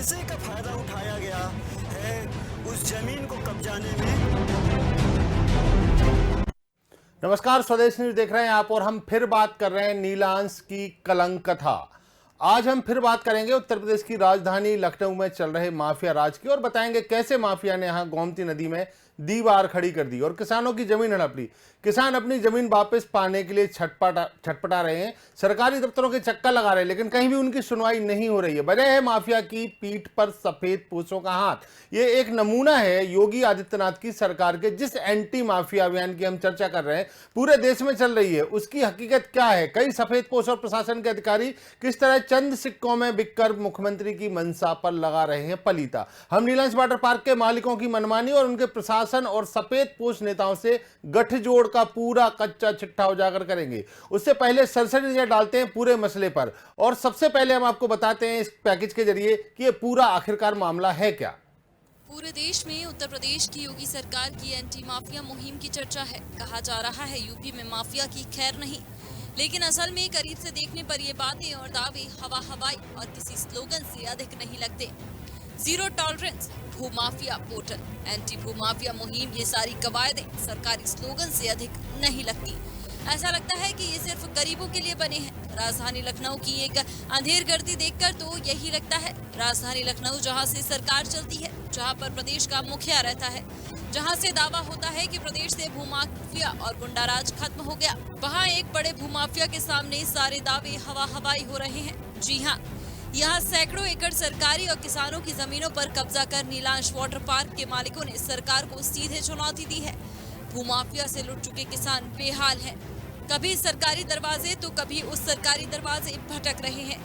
पैसे का फायदा उठाया गया है उस जमीन को कब्जाने में। नमस्कार, स्वदेश न्यूज देख रहे हैं आप और हम फिर बात कर रहे हैं नीलांश की कलंक कथा। आज हम फिर बात करेंगे उत्तर प्रदेश की राजधानी लखनऊ में चल रहे माफिया राज की और बताएंगे कैसे माफिया ने यहां गोमती नदी में दीवार खड़ी कर दी और किसानों की जमीन हड़प ली। किसान अपनी जमीन वापस पाने के लिए छटपटा रहे हैं, सरकारी दफ्तरों के चक्कर लगा रहे हैं, लेकिन कहीं भी उनकी सुनवाई नहीं हो रही है। वजह है माफिया की पीठ पर सफेद पूछों का हाथ। ये एक नमूना है योगी आदित्यनाथ की सरकार के जिस एंटी माफिया अभियान की हम चर्चा कर रहे हैं, पूरे देश में चल रही है। उसकी हकीकत क्या है? कई सफेद पोश और प्रशासन के अधिकारी किस तरह चंद सिक्कों में बिककर मुख्यमंत्री की मंशा पर लगा रहे हैं पलीता। हम नीलांश वाटर पार्क के मालिकों की मनमानी और उनके प्रशासन और सफेद पोश नेताओं से गठजोड़ का पूरा कच्चा चिट्ठा उजागर करेंगे। उससे पहले सरसरी नजर डालते हैं पूरे मसले पर और सबसे पहले हम आपको बताते हैं इस पैकेज के जरिए कि ये पूरा आखिरकार मामला है क्या। पूरे देश में उत्तर प्रदेश की योगी सरकार की एंटी माफिया मुहिम की चर्चा है। कहा जा रहा है यूपी में माफिया की खैर नहीं, लेकिन असल में करीब से देखने पर ये बातें और दावे हवा हवाई और किसी स्लोगन से अधिक नहीं लगते। जीरो टॉलरेंस, भूमाफिया पोर्टल, एंटी भूमाफिया मुहिम, ये सारी कवायदें सरकारी स्लोगन से अधिक नहीं लगती। ऐसा लगता है कि ये सिर्फ गरीबों के लिए बने हैं। राजधानी लखनऊ की एक अंधेर गर्दी देखकर तो यही लगता है। राजधानी लखनऊ जहां से सरकार चलती है, जहां पर प्रदेश का मुखिया रहता है, जहां से दावा होता है कि प्रदेश से भूमाफिया और गुंडाराज खत्म हो गया, वहां एक बड़े भूमाफिया के सामने सारे दावे हवा हवाई हो रहे हैं। जी हाँ, यहाँ सैकड़ों एकड़ सरकारी और किसानों की जमीनों पर कब्जा कर नीलांश वाटर पार्क के मालिकों ने सरकार को सीधे चुनौती दी है। भूमाफिया से लुट चुके किसान बेहाल हैं। कभी सरकारी दरवाजे तो कभी उस सरकारी दरवाजे भटक रहे हैं,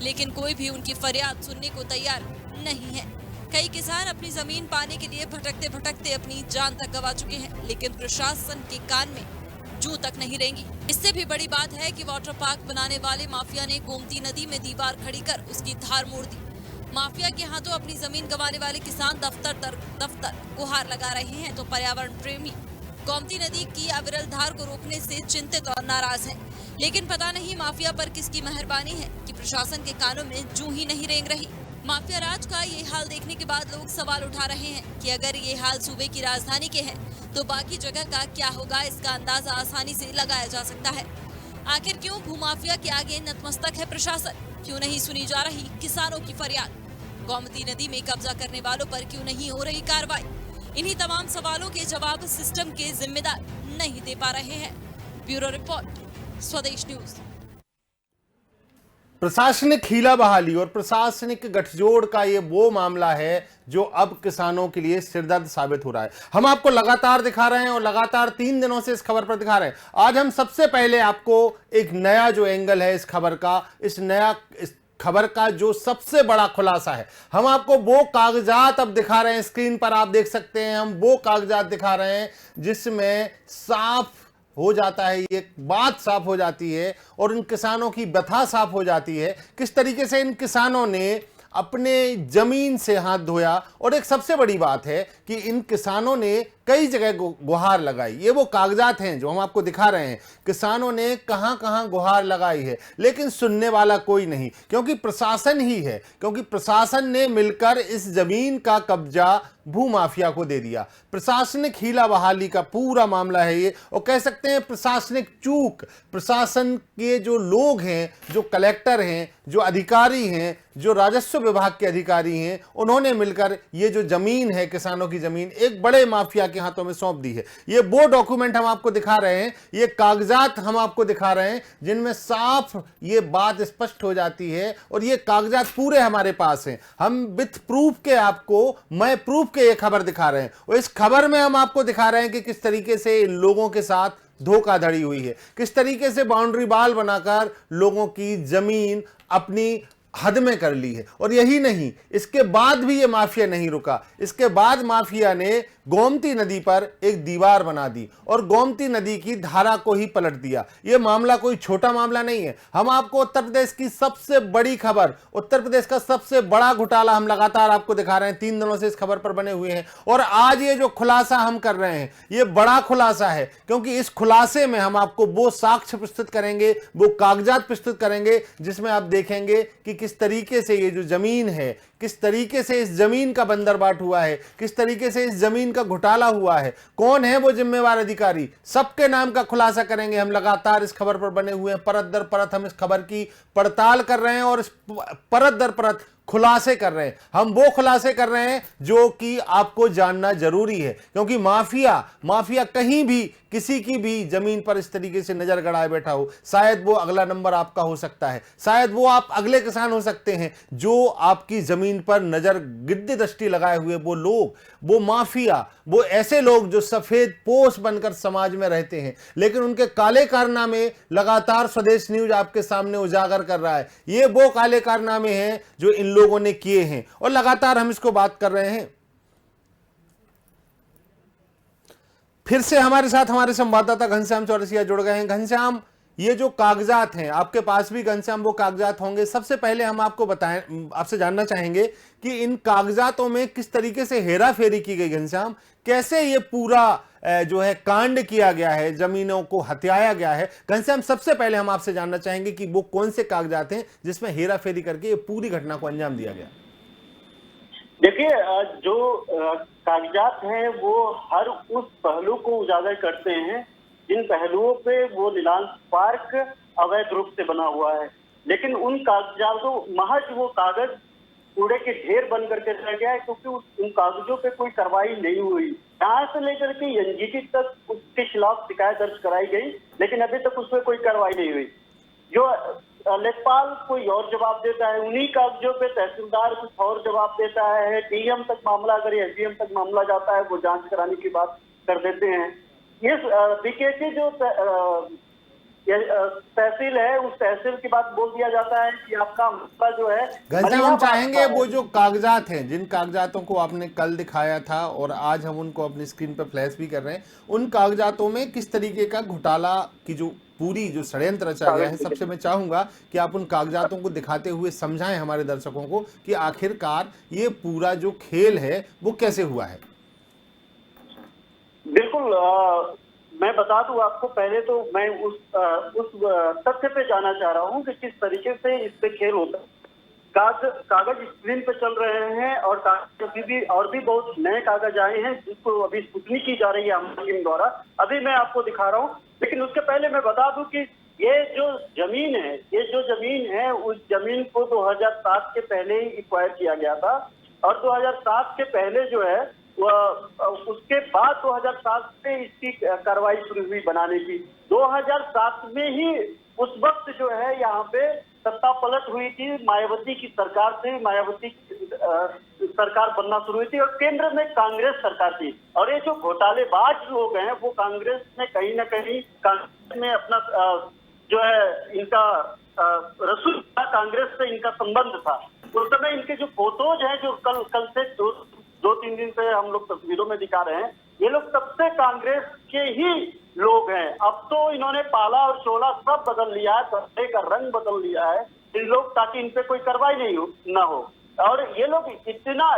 लेकिन कोई भी उनकी फरियाद सुनने को तैयार नहीं है। कई किसान अपनी जमीन पाने के लिए भटकते भटकते अपनी जान तक गंवा चुके हैं, लेकिन प्रशासन के कान में जूं तक नहीं रहेंगी। इससे भी बड़ी बात है कि वाटर पार्क बनाने वाले माफिया ने गोमती नदी में दीवार खड़ी कर उसकी धार मोड़ दी। माफिया के हाथों अपनी जमीन गंवाने वाले किसान दफ्तर गुहार लगा रहे हैं, तो पर्यावरण प्रेमी गोमती नदी की अविरल धार को रोकने से चिंतित और नाराज हैं। लेकिन पता नहीं माफिया पर किसकी मेहरबानी है कि प्रशासन के कानों में जूं ही नहीं रेंग रही। माफिया राज का ये हाल देखने के बाद लोग सवाल उठा रहे हैं कि अगर ये हाल सूबे की राजधानी के हैं, तो बाकी जगह का क्या होगा। इसका अंदाजा आसानी से लगाया जा सकता है। आखिर क्यों भूमाफिया के आगे नतमस्तक है प्रशासन? क्यों नहीं सुनी जा रही किसानों की फरियाद? गोमती नदी में कब्जा करने वालों पर क्यों नहीं हो रही कार्रवाई? इन्हीं तमाम सवालों के जवाब सिस्टम के जिम्मेदार नहीं दे पा रहे हैं। ब्यूरो रिपोर्ट, स्वदेश न्यूज। प्रशासनिक हीला बहाली और प्रशासनिक गठजोड़ का ये वो मामला है जो अब किसानों के लिए सिरदर्द साबित हो रहा है। हम आपको लगातार दिखा रहे हैं और लगातार 3 दिनों से इस खबर पर दिखा रहे हैं। आज हम सबसे पहले आपको एक नया जो एंगल है इस खबर का, इस खबर का जो सबसे बड़ा खुलासा है, हम आपको वो कागजात अब दिखा रहे हैं। स्क्रीन पर आप देख सकते हैं, हम वो कागजात दिखा रहे हैं जिसमें साफ हो जाता है, ये बात साफ हो जाती है और इन किसानों की व्यथा साफ हो जाती है किस तरीके से इन किसानों ने अपने जमीन से हाथ धोया। और एक सबसे बड़ी बात है कि इन किसानों ने कई जगह गुहार लगाई। ये वो कागजात हैं जो हम आपको दिखा रहे हैं। किसानों ने कहां कहां गुहार लगाई है, लेकिन सुनने वाला कोई नहीं, क्योंकि प्रशासन ही है, क्योंकि प्रशासन ने मिलकर इस जमीन का कब्जा भूमाफिया को दे दिया। प्रशासनिक हीला बहाली का पूरा मामला है ये, और कह सकते हैं प्रशासनिक चूक। प्रशासन के जो लोग हैं, जो कलेक्टर हैं, जो अधिकारी हैं, जो राजस्व विभाग के अधिकारी हैं, उन्होंने मिलकर ये जो जमीन है, किसानों की जमीन, एक बड़े माफिया के हाथों में सौंप दी है। ये वो डॉक्यूमेंट हम आपको दिखा रहे हैं, ये कागजात हम आपको दिखा रहे हैं जिनमें साफ ये बात स्पष्ट हो जाती है। और ये कागजात पूरे हमारे पास हैं। हम विथ प्रूफ के आपको, मैं प्रूफ के ये खबर दिखा रहे हैं, और इस खबर में हम आपको दिखा रहे हैं कि किस तरीके से इन लोगों के साथ धोखाधड़ी हुई है, किस तरीके से बाउंड्री बाल बनाकर लोगों की जमीन अपनी हद में कर ली है। और यही नहीं, इसके बाद भी ये माफिया नहीं रुका। इसके बाद माफिया ने गोमती नदी पर एक दीवार बना दी और गोमती नदी की धारा को ही पलट दिया। यह मामला कोई छोटा मामला नहीं है। हम आपको उत्तर प्रदेश की सबसे बड़ी खबर, उत्तर प्रदेश का सबसे बड़ा घोटाला हम लगातार आपको दिखा रहे हैं। 3 दिनों से इस खबर पर बने हुए हैं, और आज ये जो खुलासा हम कर रहे हैं, ये बड़ा खुलासा है, क्योंकि इस खुलासे में हम आपको वो साक्ष्य प्रस्तुत करेंगे, वो कागजात प्रस्तुत करेंगे जिसमें आप देखेंगे कि किस तरीके से ये जो जमीन है, किस तरीके से इस जमीन का बंदरबाट हुआ है, किस तरीके से इस जमीन का घोटाला हुआ है, कौन है वो जिम्मेवार अधिकारी, सबके नाम का खुलासा करेंगे। हम लगातार इस खबर पर बने हुए हैं, परत दर परत हम इस खबर की पड़ताल कर रहे हैं और इस परत दर परत खुलासे कर रहे हैं। हम वो खुलासे कर रहे हैं जो कि आपको जानना जरूरी है, क्योंकि माफिया कहीं भी किसी की भी जमीन पर इस तरीके से नजर गड़ाए बैठा हो। शायद वो अगला नंबर आपका हो सकता है, शायद वो आप अगले किसान हो सकते हैं जो आपकी जमीन पर नजर गिद्दी दृष्टि लगाए हुए वो लोग, वो माफिया, वो ऐसे लोग जो सफेद पोश बनकर समाज में रहते हैं, लेकिन उनके काले कारनामे लगातार स्वदेश न्यूज आपके सामने उजागर कर रहा है। ये वो काले कारनामे हैं जो इन लोगों ने किए हैं और लगातार हम इसको बात कर रहे हैं। फिर से हमारे साथ हमारे संवाददाता घनश्याम चौरसिया जुड़ गए हैं। घनश्याम, ये जो कागजात हैं आपके पास भी घनश्याम वो कागजात होंगे, सबसे पहले हम आपको बताएं, आपसे जानना चाहेंगे कि इन कागजातों में किस तरीके से हेरा फेरी की गई। घनश्याम, कैसे ये पूरा जो है कांड किया गया है, जमीनों को हत्याया गया है। घनश्याम, सबसे पहले हम आपसे जानना चाहेंगे कि वो कौन से कागजात हैं जिसमें हेरा फेरी करके ये पूरी घटना को अंजाम दिया गया। देखिए, जो कागजात हैं वो हर उस पहलू को उजागर करते हैं जिन पहलुओं पे वो नीलांश पार्क अवैध रूप से बना हुआ है, लेकिन उन कागजातों महज वो कागज कूड़े के ढेर बन करके रह गया है, क्योंकि उन कागजों पे कोई कार्रवाई नहीं हुई। यहाँ से लेकर के एनजीटी तक उसके खिलाफ शिकायत दर्ज कराई गई, लेकिन अभी तक उसमें कोई कार्रवाई नहीं हुई। जो लेखपाल कोई और जवाब देता है, उन्हीं कागजों पे तहसीलदार कुछ और जवाब देता है, डीएम तक मामला, अगर एसडीएम तक मामला जाता है वो जांच कराने की बात कर देते हैं। ये बीकेटी जो तहसील है, उस तहसील की बात बोल दिया जाता है कि आपका मामला जो है। घनश्याम, हम चाहेंगे वो जो कागजात हैं, जिन कागजातों को आपने कल दिखाया था और आज हम उनको अपनी स्क्रीन पर फ्लैश भी कर रहे हैं, उन कागजातों में किस तरीके का घोटाला की जो पूरी जो षड्यंत्र रचा गया है, सबसे मैं चाहूंगा कि आप उन कागजातों को दिखाते हुए समझाएं हमारे दर्शकों को कि आखिरकार ये पूरा जो खेल है वो कैसे हुआ है। बिल्कुल, मैं बता दूं आपको। पहले तो मैं उस तथ्य पे जाना चाह रहा हूं कि किस तरीके से इस पे खेल होता है। कागज स्क्रीन पे चल रहे हैं और कागज भी और भी बहुत नए कागज आए हैं जिसको अभी स्क्रूटनी की जा रही है हमारी टीम द्वारा। अभी मैं आपको दिखा रहा हूँ, लेकिन उसके पहले मैं बता दूं कि ये जो जमीन है उस जमीन को 2007 के पहले ही एक्वायर किया गया था, और 2007 के पहले जो है उसके बाद 2007 से इसकी कार्रवाई शुरू हुई बनाने की। 2007 में ही उस वक्त जो है यहाँ पे सत्ता पलट हुई थी, मायावती की सरकार थी, मायावती की सरकार बनना शुरू हुई थी और केंद्र में कांग्रेस सरकार थी। और ये जो घोटालेबाज लोग हैं वो कांग्रेस में कहीं ना कहीं कांग्रेस में अपना जो है इनका रसूल था, कांग्रेस से इनका संबंध था। उस समय इनके जो फोटोज हैं जो कल से दो तीन दिन से हम लोग तस्वीरों में दिखा रहे हैं, ये लोग सबसे कांग्रेस के ही लोग हैं। अब तो इन्होंने पाला और चोला सब बदल लिया है, धंधे का रंग बदल लिया है इन लोग, ताकि इन पे कोई कार्रवाई ना हो। और ये लोग इतना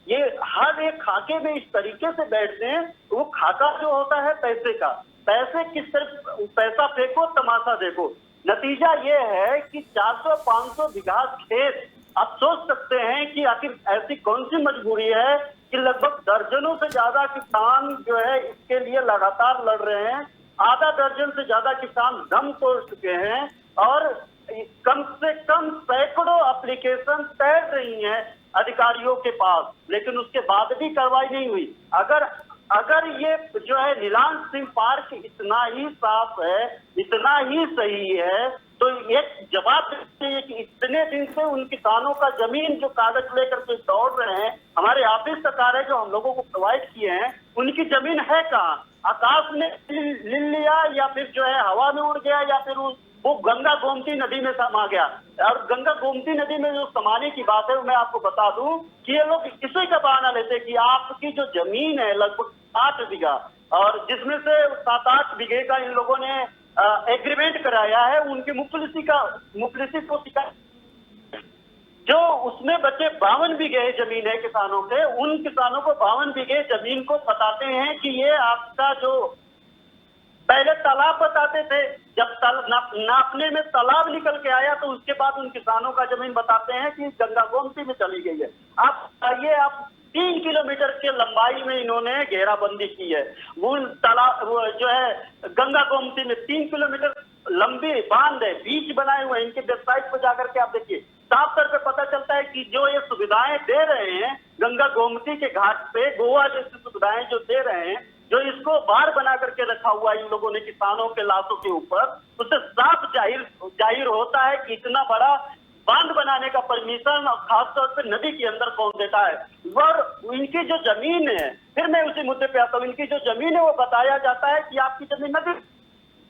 ये हर एक खाके में इस तरीके से बैठते हैं। वो खाका जो होता है पैसे का, पैसे किस तरह पैसा फेंको तमाशा देखो। नतीजा ये है कि 400-500 बीघा खेत, आप सोच सकते हैं कि आखिर ऐसी कौन सी मजबूरी है कि लगभग दर्जनों से ज्यादा किसान जो है इसके लिए लगातार लड़ रहे हैं। आधा दर्जन से ज्यादा किसान दम तोड़ चुके हैं और कम से कम सैकड़ों एप्लीकेशन तैर रही हैं अधिकारियों के पास, लेकिन उसके बाद भी कार्रवाई नहीं हुई। अगर ये जो है नीलांश सिंह पार्क इतना ही साफ है, इतना ही सही है, तो एक जवाब चाहिए कि इतने दिन से उन किसानों का जमीन जो कागज लेकर के दौड़ रहे हैं, हमारे ऑफिस सरकार है जो हम लोगों को प्रोवाइड किए हैं, उनकी जमीन है कहाँ? आकाश ने ले लिया या फिर जो है हवा में उड़ गया या फिर वो गंगा गोमती नदी में समा गया। और गंगा गोमती नदी में जो समाने की बात है मैं आपको बता दूं कि ये लोग इसी का बहाना लेते कि आपकी जो जमीन है लगभग 8 बीघा, और जिसमें से 7-8 बीघे का इन लोगों ने एग्रीमेंट कराया है उनके मुफलिसी को शिकायत, जो उसमें बचे 52 बीघे जमीन है किसानों के, उन किसानों को 52 बीघे जमीन को बताते हैं कि ये आपका जो पहले तालाब बताते थे, जब नापने में तालाब निकल के आया तो उसके बाद उन किसानों का जमीन बताते हैं कि गंगा गोमती में चली गई है। आप आइए, आप 3 किलोमीटर के लंबाई में इन्होंने घेराबंदी की है। वो तालाब जो है गंगा गोमती में 3 किलोमीटर लंबी बांध है, बीच बनाए हुए हैं। इनके वेबसाइट पर जाकर के आप देखिए, साफ तौर पे पता चलता है कि जो ये सुविधाएं दे रहे हैं गंगा गोमती के घाट पे, गोवा जैसी सुविधाएं जो दे रहे हैं, जो इसको बार बना करके रखा हुआ है इन लोगों ने किसानों के लाशों के ऊपर, उससे साफ जाहिर होता है कि इतना बड़ा बांध बनाने का परमिशन और खासतौर पे नदी के अंदर कौन देता है। और इनकी जो जमीन है, फिर मैं उसी मुद्दे पे आता हूँ, इनकी जो जमीन है वो बताया जाता है कि आपकी जमीन नदी,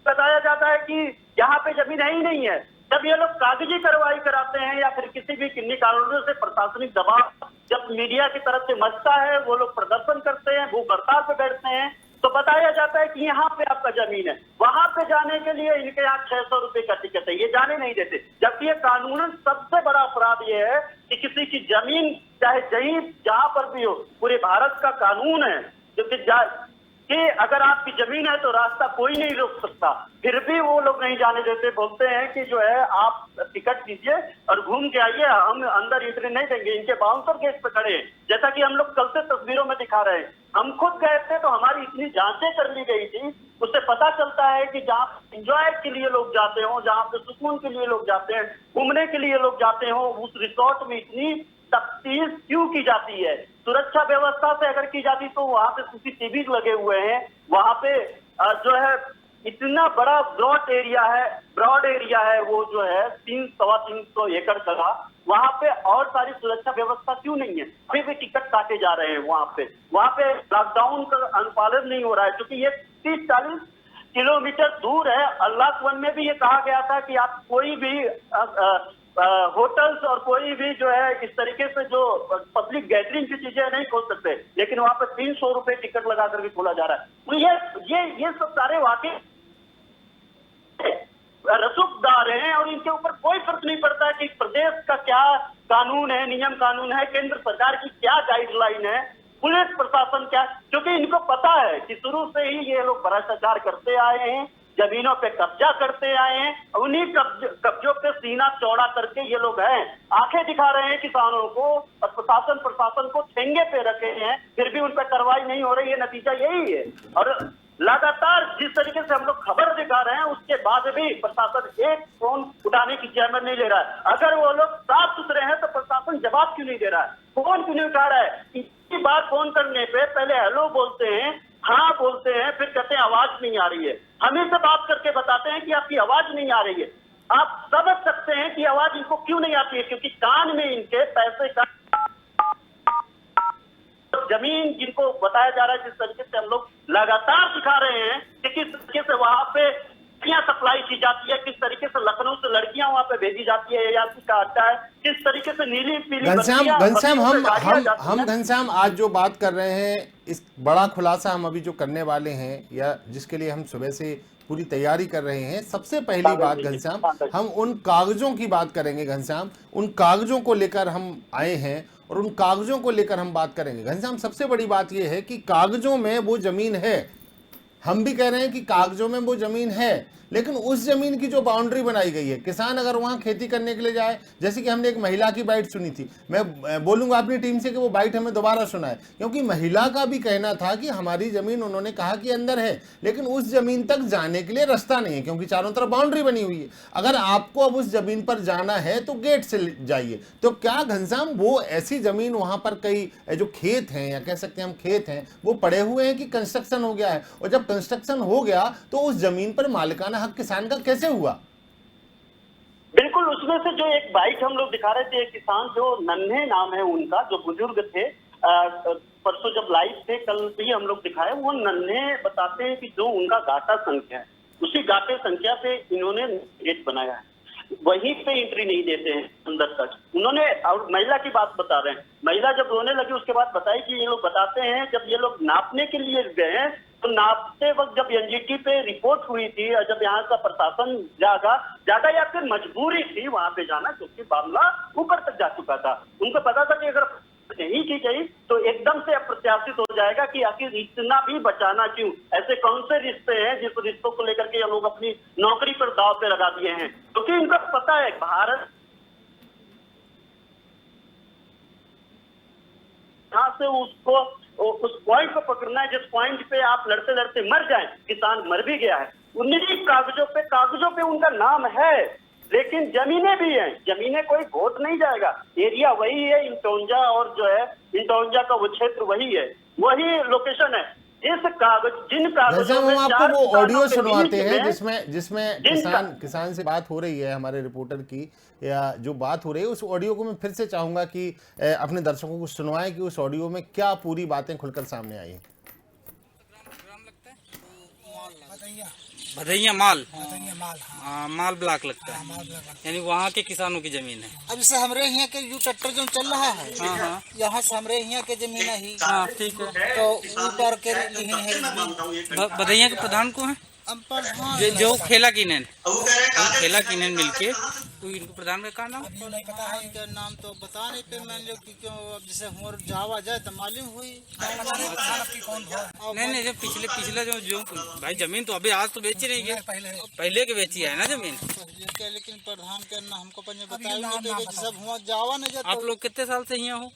बताया जाता है कि यहाँ पे जमीन है ही नहीं है। जब ये लोग कागजी कार्रवाई कराते हैं या फिर किसी भी किन्नी कानूनों से प्रशासनिक दबाव जब मीडिया की तरफ से मचता है, वो लोग प्रदर्शन करते हैं, भूख हड़ताल पे बैठते हैं, तो बताया जाता है कि यहाँ पे आपका जमीन है। वहां पे जाने के लिए इनके यहाँ 600 रुपए का टिकट है, ये जाने नहीं देते। जबकि ये कानूनन सबसे बड़ा अपराध ये है कि किसी की जमीन चाहे जहां पर भी हो, पूरे भारत का कानून है जो कि अगर आपकी जमीन है तो रास्ता कोई नहीं रोक सकता, फिर भी वो लोग नहीं जाने देते। बोलते हैं कि जो है आप टिकट दीजिए और घूम के आइए, हम अंदर एंट्री नहीं देंगे। इनके बाउंसर गेट पे खड़े हैं, जैसा कि हम लोग कल से तस्वीरों में दिखा रहे हैं। हम खुद गए थे तो हमारी इतनी जांचें कर ली गई थी, उससे पता चलता है कि जहाँ एंजॉय के लिए लोग जाते हो, जहाँ पे सुकून के लिए लोग जाते हैं, घूमने के लिए लोग जाते हो, उस रिसोर्ट में इतनी तफ्तीश क्यों की जाती है? सुरक्षा व्यवस्था से अगर की जाती तो वहां पे सीसीटीवी लगे हुए हैं, वहां पे जो है इतना बड़ा ब्रॉड एरिया है वो जो है 300-350 एकड़ का, वहां पे और सारी सुरक्षा व्यवस्था क्यों नहीं है? अभी भी टिकट काटे जा रहे हैं वहां पे लॉकडाउन का अनुपालन नहीं हो रहा है, क्योंकि ये 30-40 किलोमीटर दूर है। अल्लाह वन में भी ये कहा गया था कि आप कोई भी होटल्स और कोई भी जो है इस तरीके से जो पब्लिक गैदरिंग की चीजें नहीं खोल सकते, लेकिन वहां पे 300 रुपए टिकट लगा करके खोला जा रहा है। तो ये सब सारे वाकई रसूखदार हैं और इनके ऊपर कोई फर्क नहीं पड़ता कि प्रदेश का क्या कानून है, नियम कानून है, केंद्र सरकार की क्या गाइडलाइन है, पुलिस प्रशासन क्या, क्योंकि इनको पता है कि शुरू से ही ये लोग भ्रष्टाचार करते आए हैं, जमीनों पे कब्जा करते आए हैं, उन्हीं कब्जों पे सीना चौड़ा करके ये लोग हैं, आंखें दिखा रहे हैं किसानों को और प्रशासन को ठेंगे पे रखे हैं, फिर भी उन पर कार्रवाई नहीं हो रही है। नतीजा यही है। और लगातार जिस तरीके से हम लोग खबर दिखा रहे हैं, उसके बाद भी प्रशासन एक फोन उठाने की जहमत नहीं ले रहा है। अगर वो लोग साफ सुथरे हैं तो प्रशासन जवाब क्यों नहीं दे रहा है? फोन क्यों नहीं उठा रहा है? इसी बात फोन करने पे पहले हेलो बोलते हैं, हाँ बोलते हैं, फिर कहते हैं आवाज नहीं आ रही है। हमें से बात करके बताते हैं कि आपकी आवाज नहीं आ रही है। आप समझ सकते हैं कि आवाज इनको क्यों नहीं आती है, क्योंकि कान में इनके पैसे का जमीन जिनको बताया जा रहा है, जिस तरीके से हम लोग लगातार दिखा रहे हैं कि किस तरीके से वहां पे सप्लाई की जाती है, किस तरीके से लखनऊ से लड़कियां वहां पे भेजी जाती है, या का अड्डा है, किस तरीके से नीली पीली घनश्याम आज जो बात कर रहे हैं, इस बड़ा खुलासा हम अभी जो करने वाले हैं या जिसके लिए हम सुबह से पूरी तैयारी कर रहे हैं, सबसे पहली बात घनश्याम, हम उन कागजों की बात करेंगे। घनश्याम, उन कागजों को लेकर हम आए हैं और उन कागजों को लेकर हम बात करेंगे। घनश्याम, सबसे बड़ी बात यह है कि कागजों में वो जमीन है, हम भी कह रहे हैं कि कागजों में वो जमीन है, लेकिन उस जमीन की जो बाउंड्री बनाई गई है, किसान अगर वहां खेती करने के लिए जाए, जैसे कि हमने एक महिला की बाइट सुनी थी, मैं बोलूंगा अपनी टीम से कि वो बाइट हमें दोबारा सुनाए, क्योंकि महिला का भी कहना था कि हमारी जमीन, उन्होंने कहा कि अंदर है, लेकिन उस जमीन तक जाने के लिए रास्ता नहीं है क्योंकि चारों तरफ बाउंड्री बनी हुई है। अगर आपको अब उस जमीन पर जाना है तो गेट से जाइए। तो क्या घनश्याम वो ऐसी जमीन वहां पर कई जो खेत हैं, या कह सकते हैं हम खेत हैं, वो पड़े हुए हैं कि कंस्ट्रक्शन हो गया है? और जब कंस्ट्रक्शन हो गया तो उस जमीन पर मालिकाना हक किसान का कैसे हुआ? बिल्कुल, उसमें से जो एक बाइट हम लोग दिखा रहे थे, एक किसान जो नन्हे नाम है उनका, जो बुजुर्ग थे, परसों जब लाइव थे, कल भी हम लोग दिखाए, वो नन्हे बताते हैं कि जो उनका गाटा संख्या है, उसी गाटे संख्या पे इन्होंने गेट बनाया है, वहीं पे एंट्री नहीं देते हैं अंदर तक। उन्होंने, और महिला की बात बता रहे हैं, महिला जब रोने लगी उसके बाद बताई कि ये लोग बताते हैं जब ये लोग नापने के लिए गए हैं तो नापते वक्त जब एनजीटी पे रिपोर्ट हुई थी और जब यहाँ का प्रशासन जागा या फिर मजबूरी थी वहां पे जाना, क्योंकि मामला ऊपर तक जा चुका था, उनको पता था कि अगर नहीं की गई तो एकदम से अप्रत्याशित हो जाएगा कि आखिर इतना भी बचाना क्यों। ऐसे कौन से रिश्ते हैं जिस रिश्तों को लेकर के ये लोग अपनी नौकरी पर दांव पे लगा दिए हैं, क्योंकि इनको पता है भारत यहाँ से उसको उस पॉइंट को पकड़ना है जिस पॉइंट पे आप लड़ते लड़ते मर जाएं। किसान मर भी गया है, उन्हीं कागजों पे उनका नाम है, लेकिन जमीनें भी हैं, जमीनें कोई वोट नहीं जाएगा, एरिया वही है इंटौंजा, और जो है इंटौंजा का वो क्षेत्र वही है, वही लोकेशन है। जिन कागजों में हम आपको वो ऑडियो सुनवाते हैं में जिसमें किसान से बात हो रही है, हमारे रिपोर्टर की, या जो बात हो रही है उस ऑडियो को मैं फिर से चाहूंगा कि अपने दर्शकों को सुनवाएं कि उस ऑडियो में क्या पूरी बातें खुलकर सामने आई हैं। भदैया माल माल ब्लॉक लगता है, यानी वहाँ के किसानों की जमीन है। अब से हमरे यहाँ के जो ट्रैक्टर जो चल रहा है, हाँ यहाँ से हमरे यहाँ के जमीन है ही, हाँ ठीक है। तो ऊपर के लिए है भदैया के प्रधान को है जो खेला किनेन मिलके, तो इनको प्रधान का नाम नहीं पता है, इनका नाम तो बता नहीं पे, मान लो कि क्यों अब जैसे हमारे जावा जाए तो मालूम हुई नहीं जो पिछले जो भाई जमीन तो अभी आज तो बेची नहीं है, पहले के बेची है ना जमीन। लेकिन प्रधान के ना हमको बताया सब हुआ जावा नहीं जाता। आप लोग कितने साल से यहाँ हो?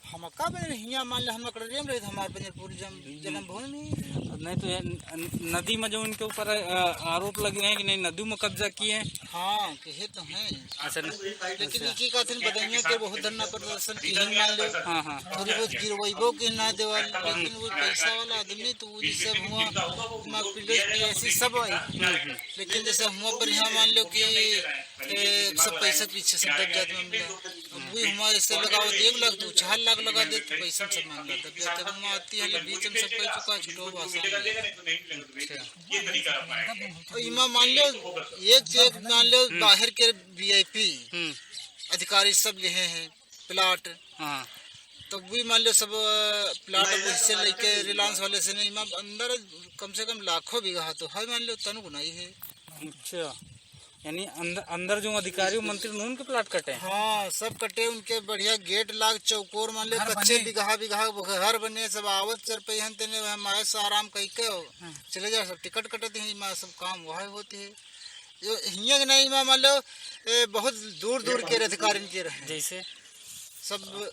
हम कब यहाँ मान लो हम रेम रहे थे, हमारे पूरी जन्मभूमि में। नहीं तो नदी में जो इनके ऊपर आरोप लगे हैं कि नहीं नदी में कब्जा किए हैं। हाँ कहे तो हैं। अच्छा लेकिन इसी का बदनिया के बहुत धरना प्रदर्शन की ही मान लो, हाँ थोड़ी बहुत गिरवाइबो के ना देवाल, लेकिन वो पैसा वाला आदमी तो वो जैसे हुआ ऐसी सब आई, लेकिन जैसे हुआ पर यहाँ मान लो कि सब पैसा पीछे से दब जाते मामला। वही हमारे ऐसे लगाओ 1 लाख 2-4 लाख लगा दे तो पैसा सब मामला दब जाते हैं। आती है बीच में सब कह चुका छुटो तो इमा मान लो एक मान लो बाहर के VIP अधिकारी सब लिए हैं प्लाट, हाँ तो भी मान लो सब प्लाट हिस्से लेके रिलायंस वाले से नहीं, अंदर कम से कम लाखों बीघा तो है, मान लो तन गुनाई है। अच्छा, यानी अंदर जो अधिकारी मंत्री उनके प्लाट कटे हैं? हाँ सब कटे, उनके बढ़िया गेट लाग चौकोर मान लो कच्चे बीघा घर बने, सब आवत चल पे हमारे से आराम कह के चले जाओ, सब टिकट कटते हैं, सब काम वहाँ होते है। जो हियाँ नहीं मान लो बहुत दूर दूर के अधिकारी के रहे, जैसे सब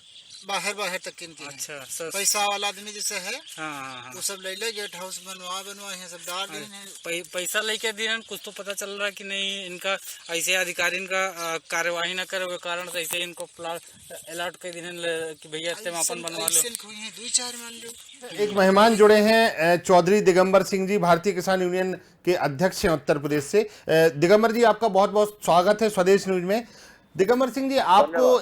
बाहर तक इनके। अच्छा पैसा वाला आदमी जैसे है, हाँ वो सब ले गेट हाउस बनवा है, सब डाल रहे हैं। पैसा लेके दिए हैं, कुछ तो पता चल रहा है कि नहीं इनका ऐसे अधिकारी इनका कार्यवाही न करे, कारण से ऐसे इनको प्लाट अलॉट कर दिन कि भैया इतने अपन बनवा लो। 2-4 मान लो। एक मेहमान जुड़े हैं चौधरी दिगंबर सिंह जी, भारतीय किसान यूनियन के अध्यक्ष हैं उत्तर प्रदेश से। दिगंबर जी आपका बहुत बहुत स्वागत है स्वदेश न्यूज में। दिगंबर सिंह जी, आपको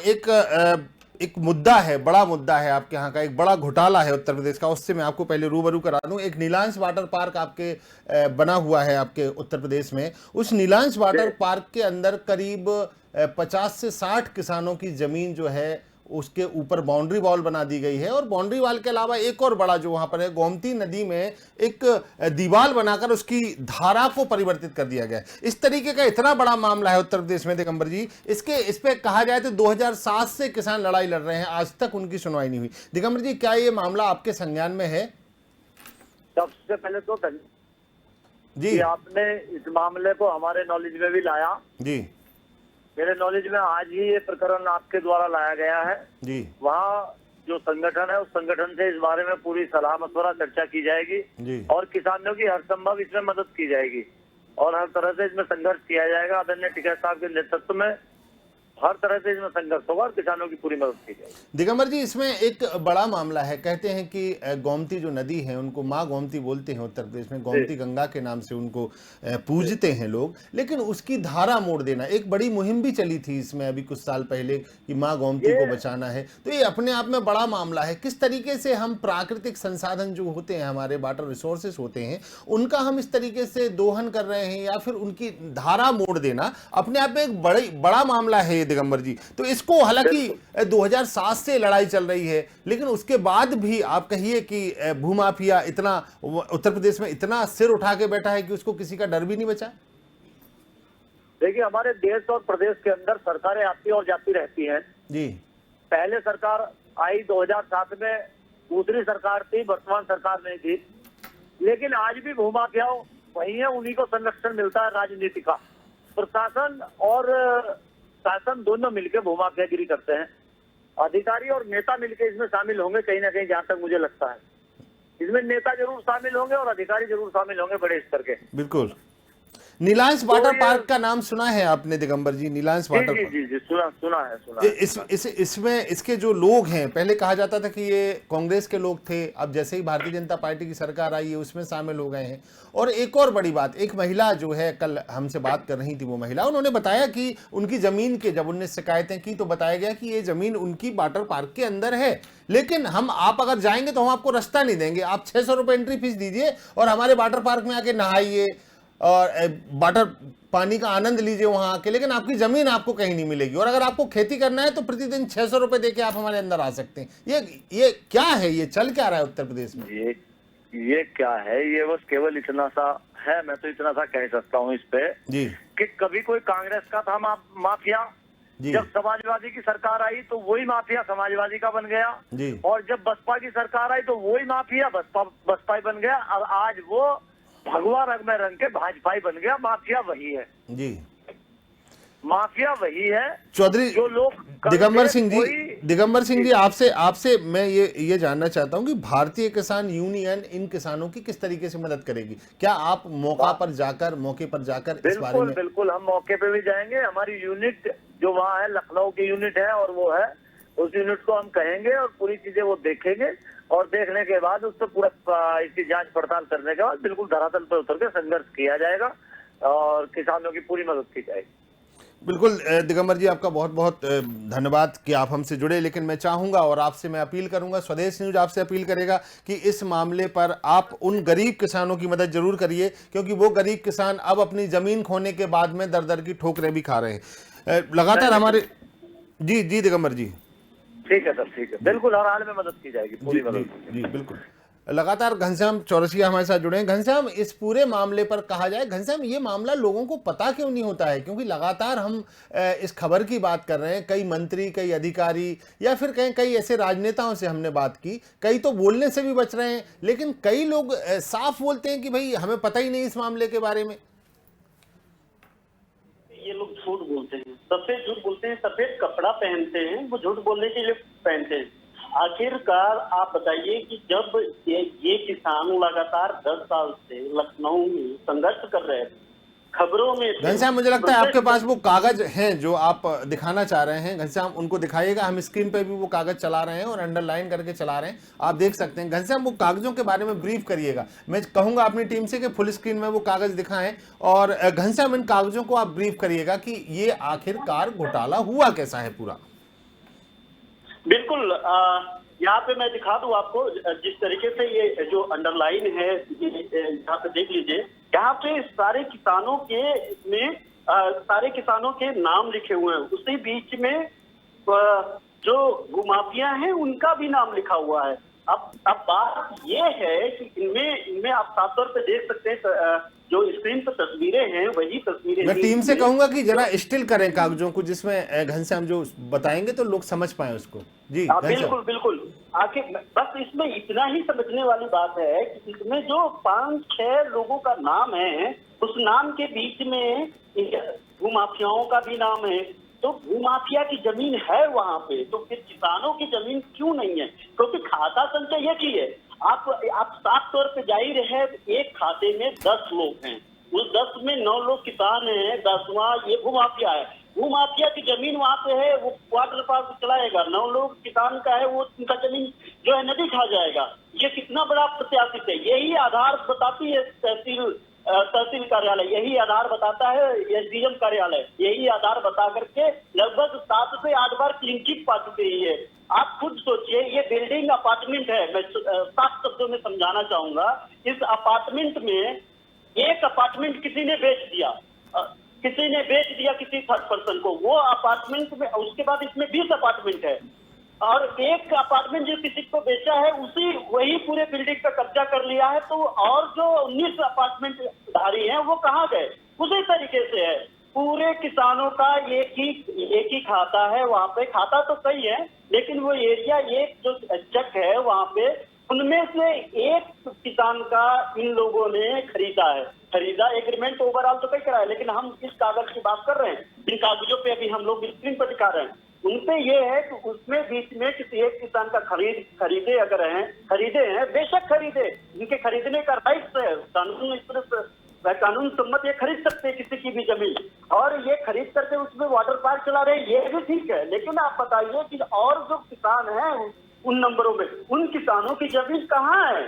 एक मुद्दा है, बड़ा मुद्दा है आपके यहाँ का, एक बड़ा घोटाला है उत्तर प्रदेश का, उससे मैं आपको पहले रूबरू करा दूं। एक नीलांश वाटर पार्क आपके बना हुआ है आपके उत्तर प्रदेश में। उस नीलांश वाटर पार्क के अंदर करीब 50 से 60 किसानों की जमीन जो है उसके ऊपर बाउंड्री वॉल बना दी गई है, और बाउंड्री वॉल के अलावा एक और बड़ा जो वहां पर है, गोमती नदी में एक दीवार बनाकर उसकी धारा को परिवर्तित कर दिया गया है। इस तरीके का इतना बड़ा मामला है उत्तर प्रदेश में दिगंबर जी, इस पे कहा जाए तो 2007 से किसान लड़ाई लड़ रहे हैं, आज तक उनकी सुनवाई नहीं हुई। दिगंबर जी, क्या ये मामला आपके संज्ञान में है? सबसे पहले तो जी, आपने इस मामले को हमारे नॉलेज में भी लाया। जी, मेरे नॉलेज में आज ही ये प्रकरण आपके द्वारा लाया गया है जी। वहाँ जो संगठन है उस संगठन से इस बारे में पूरी सलाह मशवरा चर्चा की जाएगी जी, और किसानों की हर संभव इसमें मदद की जाएगी और हर तरह से इसमें संघर्ष किया जाएगा। आदरणीय टिकैत साहब के नेतृत्व में हर तरह से इसमें संघर्ष होगा और किसानों की पूरी मदद की जाएगी। दिगंबर जी, इसमें एक बड़ा मामला है, कहते हैं कि गोमती जो नदी है उनको माँ गोमती बोलते हैं उत्तर प्रदेश में, गोमती गंगा के नाम से उनको पूजते हैं लोग, लेकिन उसकी धारा मोड़ देना, एक बड़ी मुहिम भी चली थी इसमें अभी कुछ साल पहले कि माँ गोमती को बचाना है, तो ये अपने आप में बड़ा मामला है। किस तरीके से हम प्राकृतिक संसाधन जो होते हैं, हमारे वाटर रिसोर्सेस होते हैं, उनका हम इस तरीके से दोहन कर रहे हैं या फिर उनकी धारा मोड़ देना अपने आप में एक बड़ा मामला है दिगंबर जी। तो इसको हालांकि 2007 से लड़ाई चल रही है, लेकिन उसके बाद भी आप कहिए कि भूमाफिया इतना उत्तर प्रदेश में इतना सिर उठा के बैठा है कि उसको किसी का डर भी नहीं बचा। देखिए, हमारे देश और प्रदेश के अंदर सरकारें आती और जाती रहती हैं। जी, पहले सरकार आई 2007 में, दूसरी सरकार थी, वर्तमान सरकार नहीं थी, लेकिन आज भी भूमाफियाओं वही है, उन्हीं को संरक्षण मिलता है राजनीति का। प्रशासन और शासन दोनों मिलकर भूमाफियागिरी करते हैं। अधिकारी और नेता मिलकर इसमें शामिल होंगे कहीं ना कहीं, जहां तक मुझे लगता है इसमें नेता जरूर शामिल होंगे और अधिकारी जरूर शामिल होंगे बड़े स्तर के। बिल्कुल। नीलांश वाटर पार्क का नाम सुना है आपने दिगंबर जी? नीलांश वाटर जी पार्क, जी जी सुना है। इसमें इसके जो लोग हैं, पहले कहा जाता था कि ये कांग्रेस के लोग थे, अब जैसे ही भारतीय जनता पार्टी की सरकार आई है उसमें शामिल हो गए हैं। और एक और बड़ी बात, एक महिला जो है कल हमसे बात कर रही थी, वो महिला, उन्होंने बताया कि उनकी जमीन के जब उनने शिकायतें की तो बताया गया कि ये जमीन उनकी वाटर पार्क के अंदर है, लेकिन आप अगर जाएंगे तो हम आपको रास्ता नहीं देंगे, आप 600 रुपए एंट्री फीस दीजिए और हमारे वाटर पार्क में आके नहाइए और वाटर पानी का आनंद लीजिए वहां आके, लेकिन आपकी जमीन आपको कहीं नहीं मिलेगी। और अगर आपको खेती करना है तो प्रतिदिन 600 रुपए देके आप हमारे अंदर आ सकते हैं। ये क्या है? ये चल क्या रहा है उत्तर प्रदेश में? ये क्या है? ये बस केवल इतना सा है, मैं तो इतना सा कह सकता हूँ इस पे जी, कि कभी कोई कांग्रेस का था माफिया, जब समाजवादी की सरकार आई तो वही माफिया समाजवादी का बन गया जी, और जब बसपा की सरकार आई तो वही माफिया बसपाई बन गया, और आज वो भगवा रंग में रंग के भाजपाई बन गया। माफिया वही है जी, माफिया वही है। चौधरी जो लोग दिगंबर सिंह जी आपसे मैं ये जानना चाहता हूं कि भारतीय किसान यूनियन इन किसानों की किस तरीके से मदद करेगी? क्या आप मौके पर जाकर इस बारे में? बिल्कुल हम मौके पे भी जाएंगे। हमारी यूनिट जो वहाँ है, लखनऊ की यूनिट है और वो है, उस यूनिट को हम कहेंगे और पूरी चीजें वो देखेंगे और देखने के बाद उस पर पूरा इसकी जांच पड़ताल करने के बाद बिल्कुल धरातल पर उतर के संघर्ष किया जाएगा और किसानों की पूरी मदद की जाएगी। बिल्कुल दिगंबर जी, आपका बहुत बहुत धन्यवाद कि आप हमसे जुड़े। लेकिन मैं चाहूंगा और आपसे मैं अपील करूंगा, स्वदेश न्यूज आपसे अपील करेगा कि इस मामले पर आप उन गरीब किसानों की मदद जरूर करिए, क्योंकि वो गरीब किसान अब अपनी जमीन खोने के बाद में दर दर की ठोकरें भी खा रहे हैं लगातार हमारे। जी दिगंबर जी, ठीक है सर, ठीक है, बिल्कुल हर हाल में मदद की जाएगी, पूरी मदद। जी बिल्कुल। लगातार घनश्याम चौरसिया हमारे साथ जुड़े हैं। घनश्याम, इस पूरे मामले पर कहा जाए, घनश्याम ये मामला लोगों को पता क्यों नहीं होता है? क्योंकि लगातार हम इस खबर की बात कर रहे हैं, कई मंत्री, कई अधिकारी या फिर कई ऐसे राजनेताओं से हमने बात की, कई तो बोलने से भी बच रहे हैं, लेकिन कई लोग साफ बोलते हैं कि भाई हमें पता ही नहीं इस मामले के बारे में। ये लोग झूठ बोलते हैं, सफेद झूठ बोलते हैं, सफेद कपड़ा पहनते हैं, वो झूठ बोलने के लिए पहनते हैं। आखिरकार आप बताइए कि जब ये किसान लगातार 10 साल से लखनऊ में संघर्ष कर रहे थे, खबरों में घनश्याम, मुझे लगता है आपके पास वो कागज हैं जो आप दिखाना चाह रहे हैं। घनश्याम, उनको दिखाइएगा, हम स्क्रीन पे भी वो कागज चला रहे हैं और अंडरलाइन करके चला रहे हैं, आप देख सकते हैं। घनश्याम, वो कागजों के बारे में ब्रीफ करिएगा। मैं कहूंगा अपनी टीम से कि फुल स्क्रीन में वो कागज दिखाएं और घनश्याम इन कागजों को आप ब्रीफ करिएगा कि ये आखिरकार घोटाला हुआ कैसा है पूरा। बिल्कुल, यहाँ पे मैं दिखा दूं आपको, जिस तरीके से ये जो अंडरलाइन है, यहाँ पे देख लीजिए, यहाँ पे सारे किसानों के नाम लिखे हुए हैं। उसी बीच में जो भूमाफिया हैं उनका भी नाम लिखा हुआ है। अब बात ये है कि इनमें आप साफ तौर पे देख सकते हैं, जो स्क्रीन पर तस्वीरें हैं वही तस्वीरें। मैं टीम से कहूंगा कि जरा स्टिल करें कागजों को, जिसमें घनश्याम जो बताएंगे तो लोग समझ पाए उसको। जी बिल्कुल। आखिर बस इसमें इतना ही समझने वाली बात है कि इसमें जो 5-6 लोगों का नाम है, उस नाम के बीच में भूमाफियाओं का भी नाम है। तो भूमाफिया की जमीन है वहां पे, तो फिर किसानों की जमीन क्यों नहीं है? क्योंकि खाता संख्या एक ही है। आप साफ तौर पे जाहिर है, एक खाते में 10 लोग हैं, उस 10 में 9 लोग किसान हैं, 10वां ये भूमाफिया है। भूमाफिया की जमीन वहां पे है, वो वाटर पार्क चलाएगा, 9 लोग किसान का है, वो उनका जमीन जो है नदी खा जाएगा। ये कितना बड़ा प्रत्याशित है। यही आधार बताती है तहसील कार्यालय, यही आधार बताता है एसडीएम कार्यालय, यही आधार बता करके लगभग 7 से 8 बार क्लीन चिट पा चुके हैं। आप खुद सोचिए, ये बिल्डिंग अपार्टमेंट है। मैं साफ शब्दों में समझाना चाहूंगा, इस अपार्टमेंट में एक अपार्टमेंट किसी ने बेच दिया किसी थर्ड पर्सन को, वो अपार्टमेंट में, उसके बाद इसमें 20 अपार्टमेंट है और एक अपार्टमेंट जो किसी को बेचा है वही पूरे बिल्डिंग पे कब्जा कर लिया है। तो और जो 19 अपार्टमेंट धारी हैं वो कहाँ गए? उसी तरीके से है। पूरे किसानों का एक ही खाता है। वहाँ पे खाता तो सही है, लेकिन वो एरिया एक जो चक है वहाँ पे, उनमें से एक किसान का इन लोगों ने खरीदा एग्रीमेंट ओवरऑल तो कई करा है, लेकिन हम इस कागज की बात कर रहे हैं, जिन कागजों पे अभी हम लोग स्क्रीन पर दिखा रहे हैं, उनपे ये है कि उसमें बीच में किसी एक किसान का खरीदे हैं, बेशक खरीदे, इनके खरीदने का राइट है, कानून सम्मत ये खरीद सकते हैं किसी की भी जमीन, और ये खरीद करके उसमें वाटर पार्क चला रहे, ये भी ठीक है। लेकिन आप बताइए कि और जो किसान हैं उन नंबरों में, उन किसानों की जमीन कहाँ है?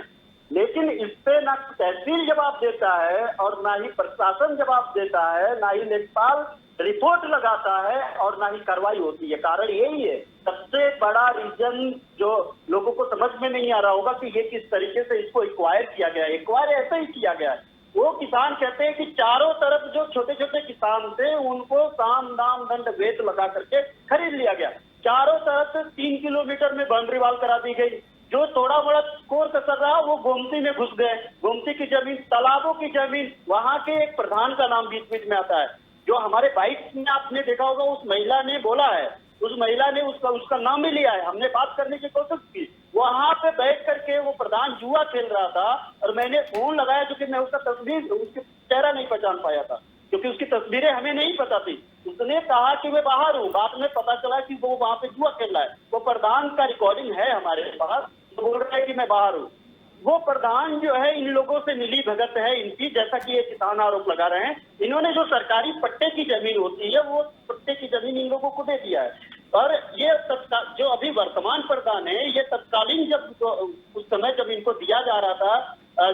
लेकिन इस पे ना तहसील जवाब देता है और ना ही प्रशासन जवाब देता है, ना ही लेखपाल रिपोर्ट लगाता है और ना ही कार्रवाई होती है। कारण यही है, सबसे बड़ा रीजन जो लोगों को समझ में नहीं आ रहा होगा कि ये किस तरीके से इसको एक्वायर किया गया है। एक्वायर ऐसे ही किया गया है, वो किसान कहते हैं कि चारों तरफ जो छोटे छोटे किसान थे उनको साम दाम दंड भेद लगा करके खरीद लिया गया। चारों तरफ से 3 किलोमीटर में बाउंड्री वॉल करा दी गई। जो थोड़ा बड़ा कोर कसर रहा वो गोमती में घुस गए। गोमती की जमीन, तालाबों की जमीन, वहां के एक प्रधान का नाम बीच बीच में आता है, जो हमारे बाइट में आपने देखा होगा, उस महिला ने बोला है, उस महिला ने उसका नाम भी लिया है। हमने बात करने की कोशिश की, वहां पे बैठ करके वो प्रधान जुआ खेल रहा था और मैंने फोन लगाया, क्योंकि मैं उसका तस्वीर, उसका चेहरा नहीं पहचान पाया था, क्योंकि उसकी तस्वीरें हमें नहीं पता थी। उसने कहा कि मैं बाहर हूँ, बाद में पता चला कि वो वहां पे जुआ खेल रहा है। वो प्रधान का रिकॉर्डिंग है हमारे पास, तो बोल रहा है कि मैं बाहर हूँ। वो प्रधान जो है इन लोगों से मिली भगत है इनकी, जैसा कि ये किसान आरोप लगा रहे हैं। इन्होंने जो सरकारी पट्टे की जमीन होती है, वो पट्टे की जमीन इन लोगों को दे दिया है। और ये जो अभी वर्तमान प्रधान है, ये तत्कालीन जब उस समय जब इनको दिया जा रहा था,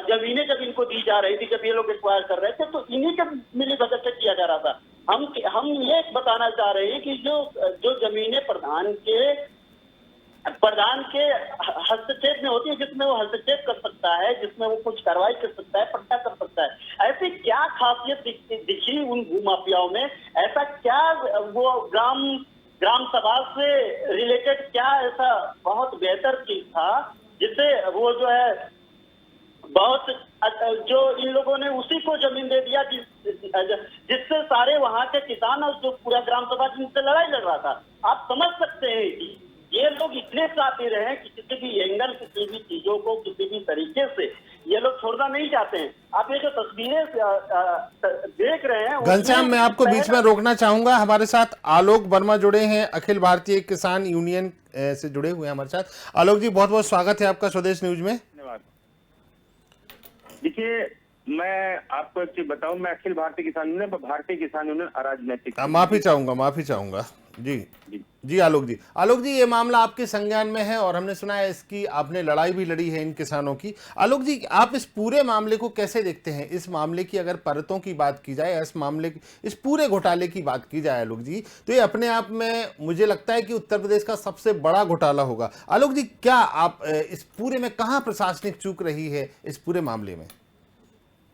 जमीनें जब इनको दी जा रही थी, जब ये लोग एक्वायर कर रहे थे, तो इन्हीं के मिली भगत से किया जा रहा था। हम ये बताना चाह रहे हैं कि जो जमीनें प्रधान के हस्तक्षेप में होती है, जिसमें वो हस्तक्षेप कर सकता है, जिसमें वो कुछ कार्रवाई कर सकता है, पट्टा कर सकता है, ऐसी क्या खासियत दिखी उन भूमाफियाओं में? ऐसा क्या वो ग्राम सभा से रिलेटेड क्या ऐसा बहुत बेहतर चीज था जिससे वो जो है बहुत जो इन लोगों ने उसी को जमीन दे दिया जिससे सारे वहां के किसान और जो पूरा ग्राम सभा जिनसे लड़ाई लड़ रहा था। आप समझ सकते हैं कि ये लोग इतने शातिर हैं कि किसी भी एंगल, किसी भी चीजों को किसी भी तरीके से ये लोग छोड़ना नहीं चाहते हैं। आप ये जो तस्वीरें देख रहे हैं, घनश्याम, मैं आपको बीच में रोकना चाहूंगा। हमारे साथ आलोक वर्मा जुड़े हैं, अखिल भारतीय किसान यूनियन से जुड़े हुए हैं हमारे साथ। आलोक जी, बहुत बहुत स्वागत है आपका स्वदेश न्यूज में। धन्यवाद। देखिए, मैं आपको एक चीज बताऊं, मैं अखिल भारतीय किसान यूनियन, भारतीय किसान यूनियन अराजनैतिक, माफी चाहूंगा जी आलोक जी, ये मामला आपके संज्ञान में है और हमने सुना है इसकी आपने लड़ाई भी लड़ी है इन किसानों की। आलोक जी, आप इस पूरे मामले को कैसे देखते हैं? इस मामले की अगर परतों की बात की जाए, इस पूरे घोटाले की बात की जाए आलोक जी, तो ये अपने आप में मुझे लगता है कि उत्तर प्रदेश का सबसे बड़ा घोटाला होगा। आलोक जी, क्या आप इस पूरे में कहां प्रशासनिक चूक रही है इस पूरे मामले में?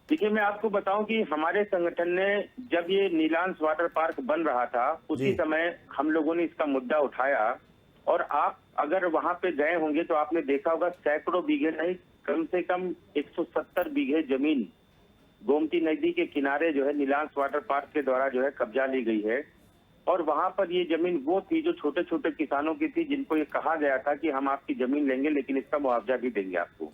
देखिए, मैं आपको बताऊं कि हमारे संगठन ने जब ये नीलांश वाटर पार्क बन रहा था, उसी समय हम लोगों ने इसका मुद्दा उठाया। और आप अगर वहां पे गए होंगे तो आपने देखा होगा, सैकड़ों बीघे नहीं, कम से कम 170 बीघे जमीन गोमती नदी के किनारे जो है नीलांश वाटर पार्क के द्वारा जो है कब्जा ली गई है। और वहां पर ये जमीन वो थी जो छोटे छोटे किसानों की थी, जिनको ये कहा गया था कि हम आपकी जमीन लेंगे लेकिन इसका मुआवजा भी देंगे आपको।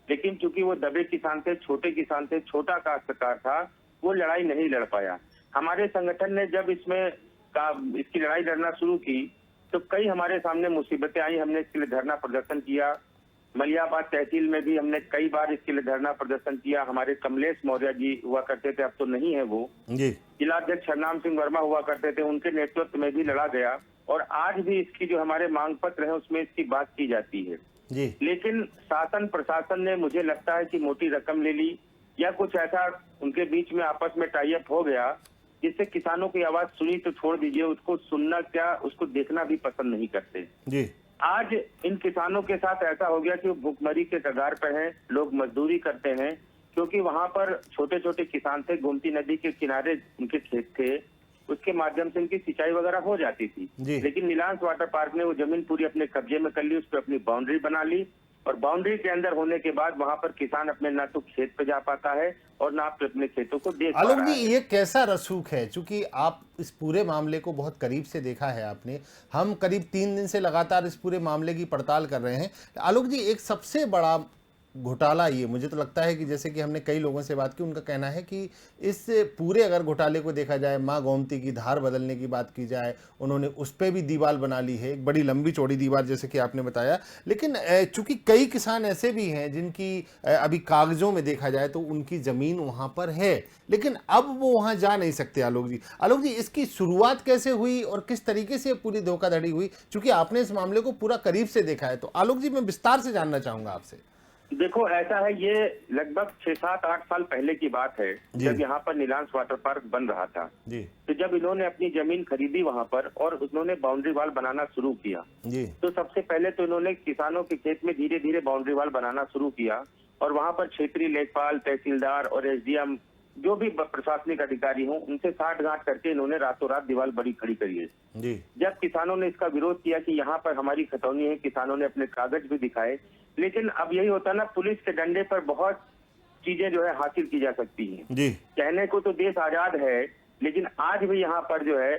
लेकिन चूंकि वो दबे किसान थे, छोटे किसान थे, छोटा काश्तकार था, वो लड़ाई नहीं लड़ पाया। हमारे संगठन ने जब इसकी लड़ाई लड़ना शुरू की तो कई हमारे सामने मुसीबतें आई। हमने इसके लिए धरना प्रदर्शन किया। मलियाबाद तहसील में भी हमने कई बार इसके लिए धरना प्रदर्शन किया। हमारे कमलेश मौर्य जी हुआ करते थे, अब तो नहीं है वो, जिलाध्यक्ष हरनाम सिंह वर्मा हुआ करते थे, उनके नेतृत्व में भी लड़ा गया। और आज भी इसकी जो हमारे मांग पत्र है उसमें इसकी बात की जाती है। लेकिन शासन प्रशासन ने, मुझे लगता है कि मोटी रकम ले ली या कुछ ऐसा उनके बीच में आपस में टाई अप हो गया जिससे किसानों की आवाज सुनी तो छोड़ दीजिए, उसको सुनना क्या, उसको देखना भी पसंद नहीं करते। आज इन किसानों के साथ ऐसा हो गया कि वो भुखमरी के कगार पर हैं, लोग मजदूरी करते हैं, क्योंकि वहां पर छोटे छोटे किसान थे, गोमती नदी के किनारे उनके खेत थे, उसके माध्यम से उनकी सिंचाई वगैरह हो जाती थी। लेकिन नीलांश वाटर पार्क ने वो जमीन पूरी अपने कब्जे में कर ली, उस पर अपनी बाउंड्री बना ली और बाउंड्री के अंदर होने के बाद वहां पर किसान अपने ना तो खेत पे जा पाता है और ना अपने खेतों को देख पा आलोक रहा जी, है। ये कैसा रसूख है? चूंकि आप इस पूरे मामले को बहुत करीब से देखा है आपने, हम करीब 3 दिन से लगातार इस पूरे मामले की पड़ताल कर रहे हैं। आलोक जी, एक सबसे बड़ा घोटाला ये मुझे तो लगता है कि जैसे कि हमने कई लोगों से बात की, उनका कहना है कि इस पूरे अगर घोटाले को देखा जाए, माँ गोमती की धार बदलने की बात की जाए, उन्होंने उस पर भी दीवार बना ली है, एक बड़ी लंबी चौड़ी दीवार जैसे कि आपने बताया। लेकिन चूंकि कई किसान ऐसे भी हैं जिनकी अभी कागजों में देखा जाए तो उनकी जमीन वहां पर है, लेकिन अब वो वहां जा नहीं सकते। आलोक जी, इसकी शुरुआत कैसे हुई और किस तरीके से पूरी धोखाधड़ी हुई? चूंकि आपने इस मामले को पूरा करीब से देखा है, तो आलोक जी मैं विस्तार से जानना चाहूंगा आपसे। देखो, ऐसा है, ये लगभग 6, 7, 8 साल पहले की बात है जब यहाँ पर नीलांश वाटर पार्क बन रहा था जी। तो जब इन्होंने अपनी जमीन खरीदी वहाँ पर और उन्होंने बाउंड्री वाल बनाना शुरू किया जी। तो सबसे पहले तो इन्होंने किसानों के खेत में धीरे धीरे बाउंड्री वाल बनाना शुरू किया और वहाँ पर क्षेत्रीय लेखपाल, तहसीलदार और एसडीएम जो भी प्रशासनिक अधिकारी हों उनसे साठ-गांठ करके इन्होंने रातों रात दीवार बड़ी खड़ी करी है जी। जब किसानों ने इसका विरोध किया कि यहाँ पर हमारी खतौनी है, किसानों ने अपने कागज भी दिखाए, लेकिन अब यही होता ना, पुलिस के डंडे पर बहुत चीजें जो है हासिल की जा सकती हैं। जी। कहने को तो देश आजाद है, लेकिन आज भी यहाँ पर जो है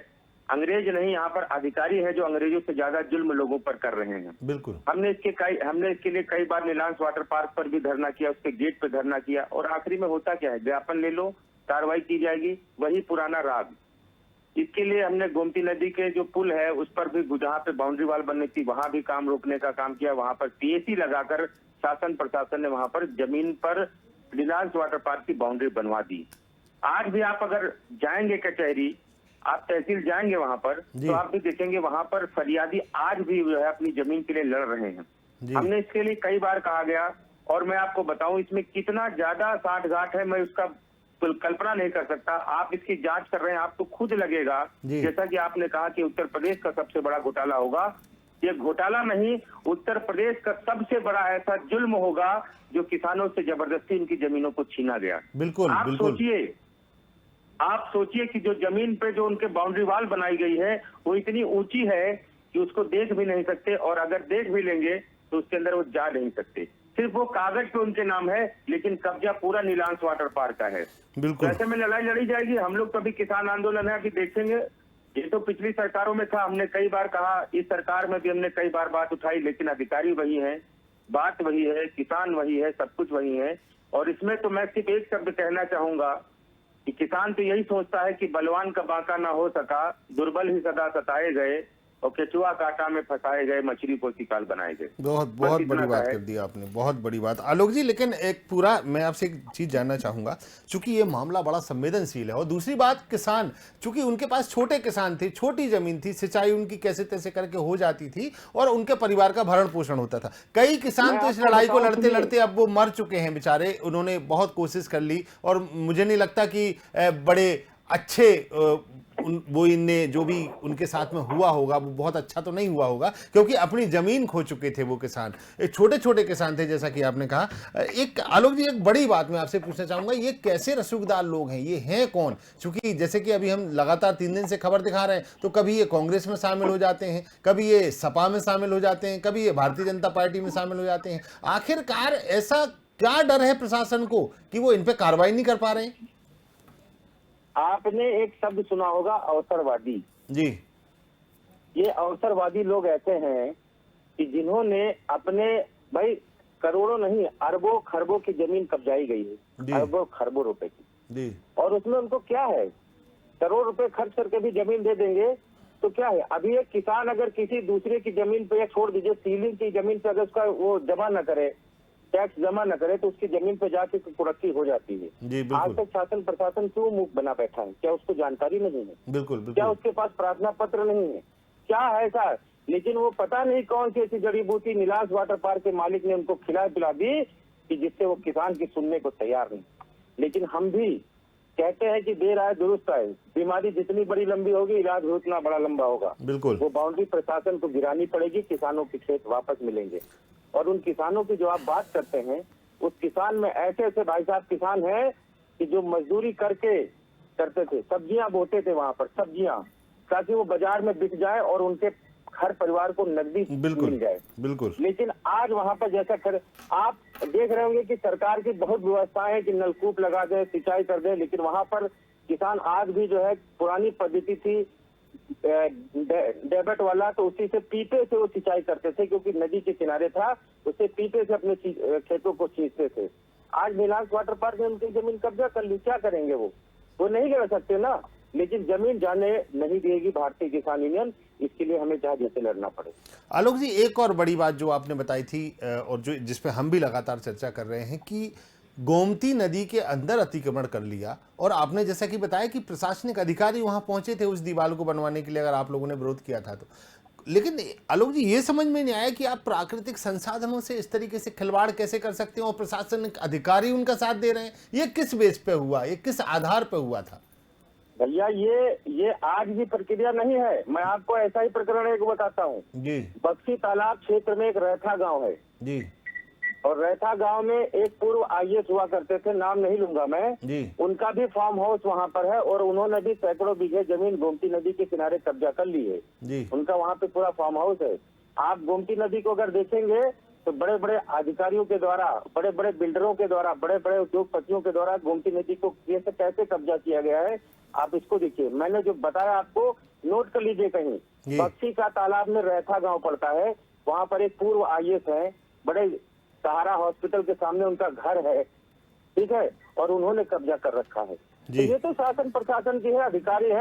अंग्रेज नहीं, यहाँ पर अधिकारी है जो अंग्रेजों से ज्यादा जुल्म लोगों पर कर रहे हैं। बिल्कुल। हमने इसके लिए कई बार नीलांश वाटर पार्क पर भी धरना किया, उसके गेट पे धरना किया और आखिरी में होता क्या है, ज्ञापन ले लो, कार्रवाई की जाएगी, वही पुराना राग। इसके लिए हमने गोमती नदी के जो पुल है उस पर भी जहाँ पे बाउंड्री वाल बननी थी वहां भी काम रोकने का काम किया, वहां पर पीएसी लगाकर शासन प्रशासन ने वहां पर जमीन पर नीलांश वाटर पार्क की बाउंड्री बनवा दी। आज भी आप अगर जाएंगे कचहरी, आप तहसील जाएंगे वहां पर तो आप भी देखेंगे वहां पर फरियादी आज भी जो है अपनी जमीन के लिए लड़ रहे हैं। हमने इसके लिए कई बार कहा गया और मैं आपको बताऊं इसमें कितना ज्यादा साठ-गांठ है, मैं उसका कल्पना नहीं कर सकता। आप इसकी जांच कर रहे हैं, आपको खुद लगेगा, जैसा कि आपने कहा कि उत्तर प्रदेश का सबसे बड़ा घोटाला होगा, ये घोटाला नहीं, उत्तर प्रदेश का सबसे बड़ा ऐसा जुल्म होगा जो किसानों से जबरदस्ती इनकी जमीनों को छीना गया। बिल्कुल। आप सोचिए कि जो जमीन पे जो उनके बाउंड्री वाल बनाई गई है वो इतनी ऊंची है कि उसको देख भी नहीं सकते और अगर देख भी लेंगे तो उसके अंदर वो जा नहीं सकते। सिर्फ वो कागज पे उनके नाम है लेकिन कब्जा पूरा नीलांश वाटर पार्क का है। बिल्कुल। ऐसे में लड़ाई लड़ी जाएगी। हम लोग तो अभी किसान आंदोलन है, अभी देखेंगे। ये तो पिछली सरकारों में था, हमने कई बार कहा, इस सरकार में भी हमने कई बार बात उठाई, लेकिन अधिकारी वही है, बात वही है, किसान वही है, सब कुछ वही है। और इसमें तो मैं सिर्फ एक शब्द कहना चाहूंगा कि किसान तो यही सोचता है कि बलवान का बांका ना हो सका, दुर्बल ही सदा सताए गए और केचुआ कांटा में फंसाए गए, मछली को शिकार बनाए गए। बहुत बड़ी बात कर दी आपने, बहुत बड़ी बात। आलोक जी, लेकिन एक पूरा मैं आपसे एक चीज जानना चाहूंगा, चूंकि ये मामला बड़ा संवेदनशील है और दूसरी बात, किसान चूंकि उनके पास छोटे किसान थे, छोटी जमीन थी, सिंचाई उनकी कैसे तैसे करके हो जाती थी और उनके परिवार का भरण पोषण होता था। कई किसान तो इस लड़ाई को लड़ते लड़ते अब वो मर चुके हैं बेचारे, उन्होंने बहुत कोशिश कर ली और मुझे नहीं लगता कि बड़े अच्छे वो इनने जो भी उनके साथ में हुआ होगा वो बहुत अच्छा तो नहीं हुआ होगा, क्योंकि अपनी जमीन खो चुके थे वो किसान, छोटे छोटे किसान थे जैसा कि आपने कहा। एक आलोक जी, एक बड़ी बात मैं आपसे पूछना चाहूंगा, ये कैसे रसूखदार लोग हैं, ये हैं कौन? क्योंकि जैसे कि अभी हम लगातार 3 दिन से खबर दिखा रहे हैं तो कभी ये कांग्रेस में शामिल हो जाते हैं, कभी ये सपा में शामिल हो जाते हैं, कभी ये भारतीय जनता पार्टी में शामिल हो जाते हैं। आखिरकार ऐसा क्या डर है प्रशासन को कि वो इन पे कार्रवाई नहीं कर पा रहे हैं? आपने एक शब्द सुना होगा, अवसरवादी जी। ये अवसरवादी लोग ऐसे हैं कि जिन्होंने अपने, भाई करोड़ों नहीं अरबों खरबों की जमीन कब्जाई गई है, अरबों खरबों रुपए की जी। और उसमें उनको क्या है, करोड़ रुपए खर्च करके भी जमीन दे देंगे तो क्या है। अभी एक किसान अगर किसी दूसरे की जमीन पे, या छोड़ दीजिए सीलिंग की जमीन पे, अगर उसका वो जमा न करे, टैक्स जमा न करे तो उसकी जमीन पे जाके कुड़क्की हो जाती है। आज तक शासन प्रशासन क्यों मुंह बना बैठा है? क्या उसको जानकारी नहीं है? बिल्कुल। क्या उसके पास प्रार्थना पत्र नहीं है? क्या है ऐसा? लेकिन वो पता नहीं कौन सी ऐसी जड़ी बूटी नीलांश वाटर पार्क के मालिक ने उनको खिला पिला दी कि जिससे वो किसान की सुनने को तैयार नहीं। लेकिन हम भी कहते हैं कि देर आए दुरुस्त आए, बीमारी जितनी बड़ी लंबी होगी इलाज उतना बड़ा लंबा होगा। बिल्कुल। वो बाउंड्री प्रशासन को गिरानी पड़ेगी, किसानों के खेत वापस मिलेंगे। और उन किसानों की जो आप बात करते हैं, उस किसान में ऐसे ऐसे भाई साहब किसान हैं कि जो मजदूरी करते थे, सब्जियां बोते थे वहां पर, सब्जियां, ताकि वो बाजार में बिक जाए और उनके हर परिवार को नकदी बिल्कुल मिल जाए। बिल्कुल। लेकिन आज वहां पर जैसा आप देख रहे होंगे कि सरकार की बहुत व्यवस्थाएं है कि नलकूप लगा दे, सिंचाई कर दे, लेकिन वहां पर किसान आज भी जो है पुरानी पद्धति थी डेबट वाला, तो उसी से पीपे से वो सिंचाई करते थे, क्योंकि नदी के किनारे था, उससे पीपे से अपने खेतों को सींचते थे। आज नीलांश वाटर पार्क में उनकी जमीन कब्जा कर ली, क्या करेंगे वो नहीं कर सकते ना। लेकिन जमीन जाने नहीं देगी भारतीय किसान यूनियन, इसके लिए हमें चाहे जैसे लड़ना पड़े। आलोक जी, एक और बड़ी बात जो आपने बताई थी और जो जिसपे हम भी लगातार चर्चा कर रहे हैं कि गोमती नदी के अंदर अतिक्रमण कर लिया, और आपने जैसा कि बताया कि प्रशासनिक अधिकारी वहां पहुंचे थे उस दीवार को बनवाने के लिए, अगर आप लोगों ने विरोध किया था तो। लेकिन आलोक जी, ये समझ में नहीं आया कि आप प्राकृतिक संसाधनों से इस तरीके से खिलवाड़ कैसे कर सकते हो और प्रशासनिक अधिकारी उनका साथ दे रहे हैं। ये किस बेस पे हुआ, ये किस आधार पे हुआ था? भैया ये आज भी प्रक्रिया नहीं है। मैं आपको ऐसा ही प्रकरण एक बताता हूँ जी। बक्सी तालाब क्षेत्र में एक रैथा गांव है जी। और रैथा गांव में एक पूर्व IAS हुआ करते थे, नाम नहीं लूंगा मैं जी। उनका भी फार्म हाउस वहां पर है और उन्होंने भी सैकड़ों बीघे जमीन गोमती नदी के किनारे कब्जा कर ली है जी। उनका वहां पे पूरा फार्म हाउस है। आप गोमती नदी को अगर देखेंगे तो बड़े बड़े अधिकारियों के द्वारा, बड़े बड़े बिल्डरों के द्वारा, बड़े बड़े उद्योगपतियों के द्वारा गोमती नदी को कैसे कब्जा किया गया है, आप इसको देखिए। मैंने जो बताया आपको नोट कर लीजिए कहीं। बक्सी का तालाब में रैथा गांव पड़ता है, वहां पर एक पूर्व IAS है, बड़े सहारा हॉस्पिटल के सामने उनका घर है, ठीक है, और उन्होंने कब्जा कर रखा है। तो ये तो शासन प्रशासन की है, अधिकारी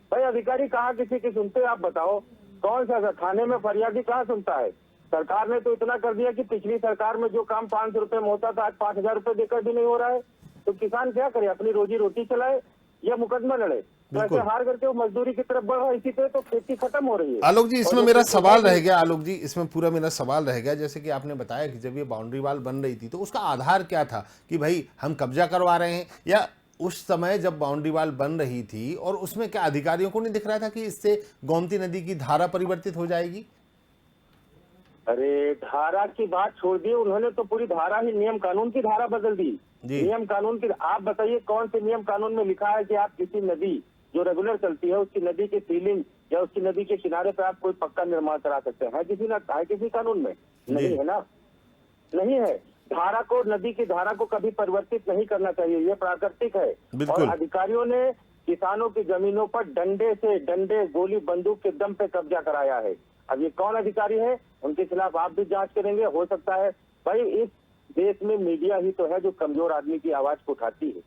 भाई अधिकारी कहाँ किसी की सुनते हैं? आप बताओ, कौन सा थाने में फरियादी कहाँ सुनता है? सरकार ने तो इतना कर दिया कि पिछली सरकार में जो काम 500 रुपए में होता था आज 5000 रुपए देकर भी नहीं हो रहा है। तो किसान क्या करे, अपनी रोजी रोटी चलाए या मुकदमा लड़े? वैसे हार करके वो मजदूरी की तरफ बढ़ रहा है, इसी पे तो खेती खत्म हो रही है। आलोक जी, इसमें मेरा सवाल रह गया, आलोक जी इसमें पूरा मेरा सवाल रह गया, जैसे कि आपने बताया कि जब ये बाउंड्री वाल बन रही थी तो उसका आधार क्या था कि भाई हम कब्जा करवा रहे हैं, या उस समय जब बाउंड्री वाल बन रही थी और उसमें क्या अधिकारियों को नहीं दिख रहा था कि इससे गोमती नदी की धारा परिवर्तित हो जाएगी? अरे धारा की बात छोड़ दी, उन्होंने तो पूरी धारा ही नियम कानून की धारा बदल दी। नियम कानून की आप बताइए कौन से नियम कानून में लिखा है कि आप किसी नदी जो रेगुलर चलती है उसकी नदी के सीलिंग या उसकी नदी के किनारे पे आप कोई पक्का निर्माण करा सकते हैं? किसी कानून में नहीं है ना, नहीं है। धारा को, नदी की धारा को कभी परिवर्तित नहीं करना चाहिए, ये प्राकृतिक है। और अधिकारियों ने किसानों की जमीनों पर डंडे गोली बंदूक के दम पे कब्जा कराया है। अब ये कौन अधिकारी है, उनके खिलाफ आप भी जांच करेंगे। हो सकता है भाई इस देश में मीडिया ही तो है जो कमजोर आदमी की आवाज को उठाती है।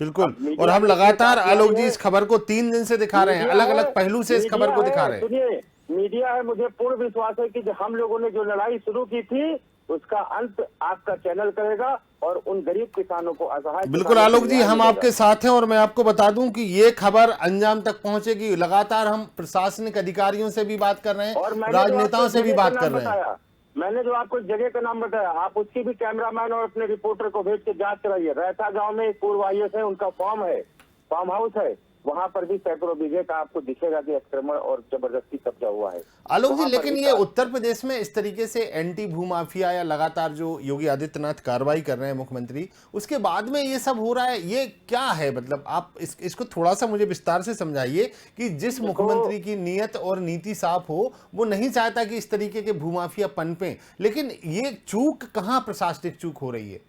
बिल्कुल, और हम लगातार आलोक जी इस खबर को 3 दिन से दिखा रहे हैं, अलग अलग पहलू से इस खबर को दिखा रहे हैं। सुनिए, मीडिया है, मुझे पूर्ण विश्वास है कि हम लोगों ने जो लड़ाई शुरू की थी उसका अंत आपका चैनल करेगा और उन गरीब किसानों को असहाय। बिल्कुल आलोक जी, हम आपके साथ हैं और मैं आपको बता दूं कि ये खबर अंजाम तक पहुंचेगी। लगातार हम प्रशासनिक अधिकारियों से भी बात कर रहे हैं और राजनेताओं से भी बात कर रहे हैं। मैंने जो आपको जगह का नाम बताया, आप उसकी भी कैमरामैन और अपने रिपोर्टर को भेज के जांच कराइए। रैथा गांव में एक पूर्व IAS है, उनका फार्म हाउस है, वहां पर भी सैकड़ों बीघे का आपको दिखेगा कि अतिक्रमण और जबरदस्ती कब्जा हुआ है। आलोक जी, लेकिन ये उत्तर प्रदेश में इस तरीके से एंटी भूमाफिया या लगातार जो योगी आदित्यनाथ कार्रवाई कर रहे हैं मुख्यमंत्री, उसके बाद में ये सब हो रहा है, ये क्या है? मतलब आप इसको थोड़ा सा मुझे विस्तार से समझाइए कि जिस मुख्यमंत्री की नीयत और नीति साफ हो, वो नहीं चाहता कि इस तरीके के भूमाफिया पनपे, लेकिन ये चूक कहाँ प्रशासनिक चूक हो रही है?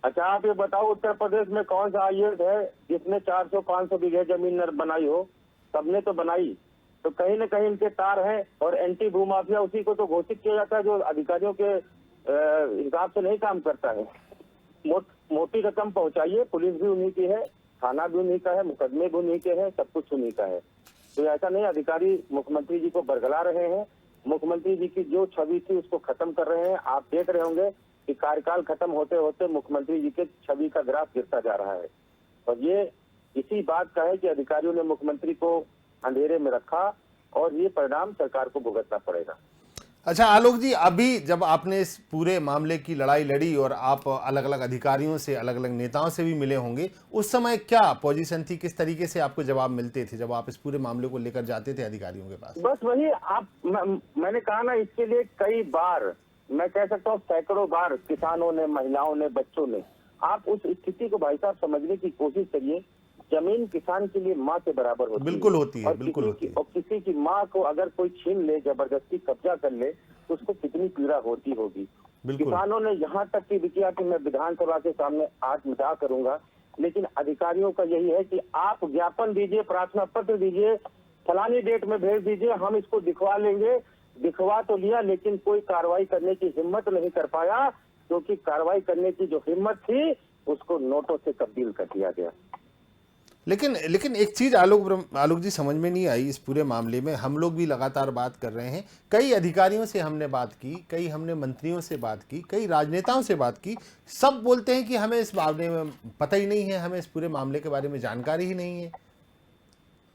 अच्छा आप ये बताओ, उत्तर प्रदेश में कौन सा IAS है जिसने 400-500 बीघे जमीन बनाई हो? सबने तो बनाई। तो कहीं न कहीं इनके तार हैं और एंटी भूमाफिया उसी को तो घोषित किया जाता है जो अधिकारियों के हिसाब से नहीं काम करता है। मोटी रकम पहुंचाइए, पुलिस भी उन्हीं की है, थाना भी उन्हीं का है, मुकदमे भी उन्हीं के हैं, सब कुछ उन्हीं का है। तो ऐसा नहीं अधिकारी मुख्यमंत्री जी को बरगला रहे हैं। मुख्यमंत्री जी की जो छवि थी उसको खत्म कर रहे हैं। आप देख रहे होंगे कि कार्यकाल खत्म होते होते मुख्यमंत्री जी के छवि का ग्राफ गिरता जा रहा है और ये इसी बात का है कि अधिकारियों ने मुख्यमंत्री को अंधेरे में रखा और ये परिणाम सरकार को भुगतना पड़ेगा। अच्छा आलोक जी, अभी जब आपने इस पूरे मामले की लड़ाई लड़ी और आप अलग अलग अधिकारियों से, अलग अलग नेताओं से भी मिले होंगे, उस समय क्या पोजीशन थी, किस तरीके से आपको जवाब मिलते थे जब आप इस पूरे मामले को लेकर जाते थे अधिकारियों के पास? बस वही मैंने कहा ना, इसके लिए कई बार, मैं कह सकता हूँ सैकड़ों बार किसानों ने, महिलाओं ने, बच्चों ने, आप उस स्थिति को भाई साहब समझने की कोशिश करिए। जमीन किसान के लिए माँ के बराबर होती है। बिल्कुल होती है, और बिल्कुल होती है। और किसी की माँ को अगर कोई छीन ले, जबरदस्ती कब्जा कर ले, तो उसको कितनी पीड़ा होती होगी। बिल्कुल। किसानों ने यहाँ तक की भी किया कि मैं विधानसभा के सामने आज मुद्दा करूंगा, लेकिन अधिकारियों का यही है कि आप ज्ञापन दीजिए, प्रार्थना पत्र दीजिए, फलानी डेट में भेज दीजिए, हम इसको दिखवा लेंगे। दिखवा तो लिया, लेकिन कोई कार्रवाई करने की हिम्मत नहीं कर पाया, क्योंकि कार्रवाई करने की जो हिम्मत थी उसको नोटों से तब्दील कर दिया गया। लेकिन एक चीज आलोक जी समझ में नहीं आई इस पूरे मामले में। हम लोग भी लगातार बात कर रहे हैं, कई अधिकारियों से हमने बात की, कई हमने मंत्रियों से बात की, कई राजनेताओं से बात की, सब बोलते हैं कि हमें इस मामले में पता ही नहीं है, हमें इस पूरे मामले के बारे में जानकारी ही नहीं है।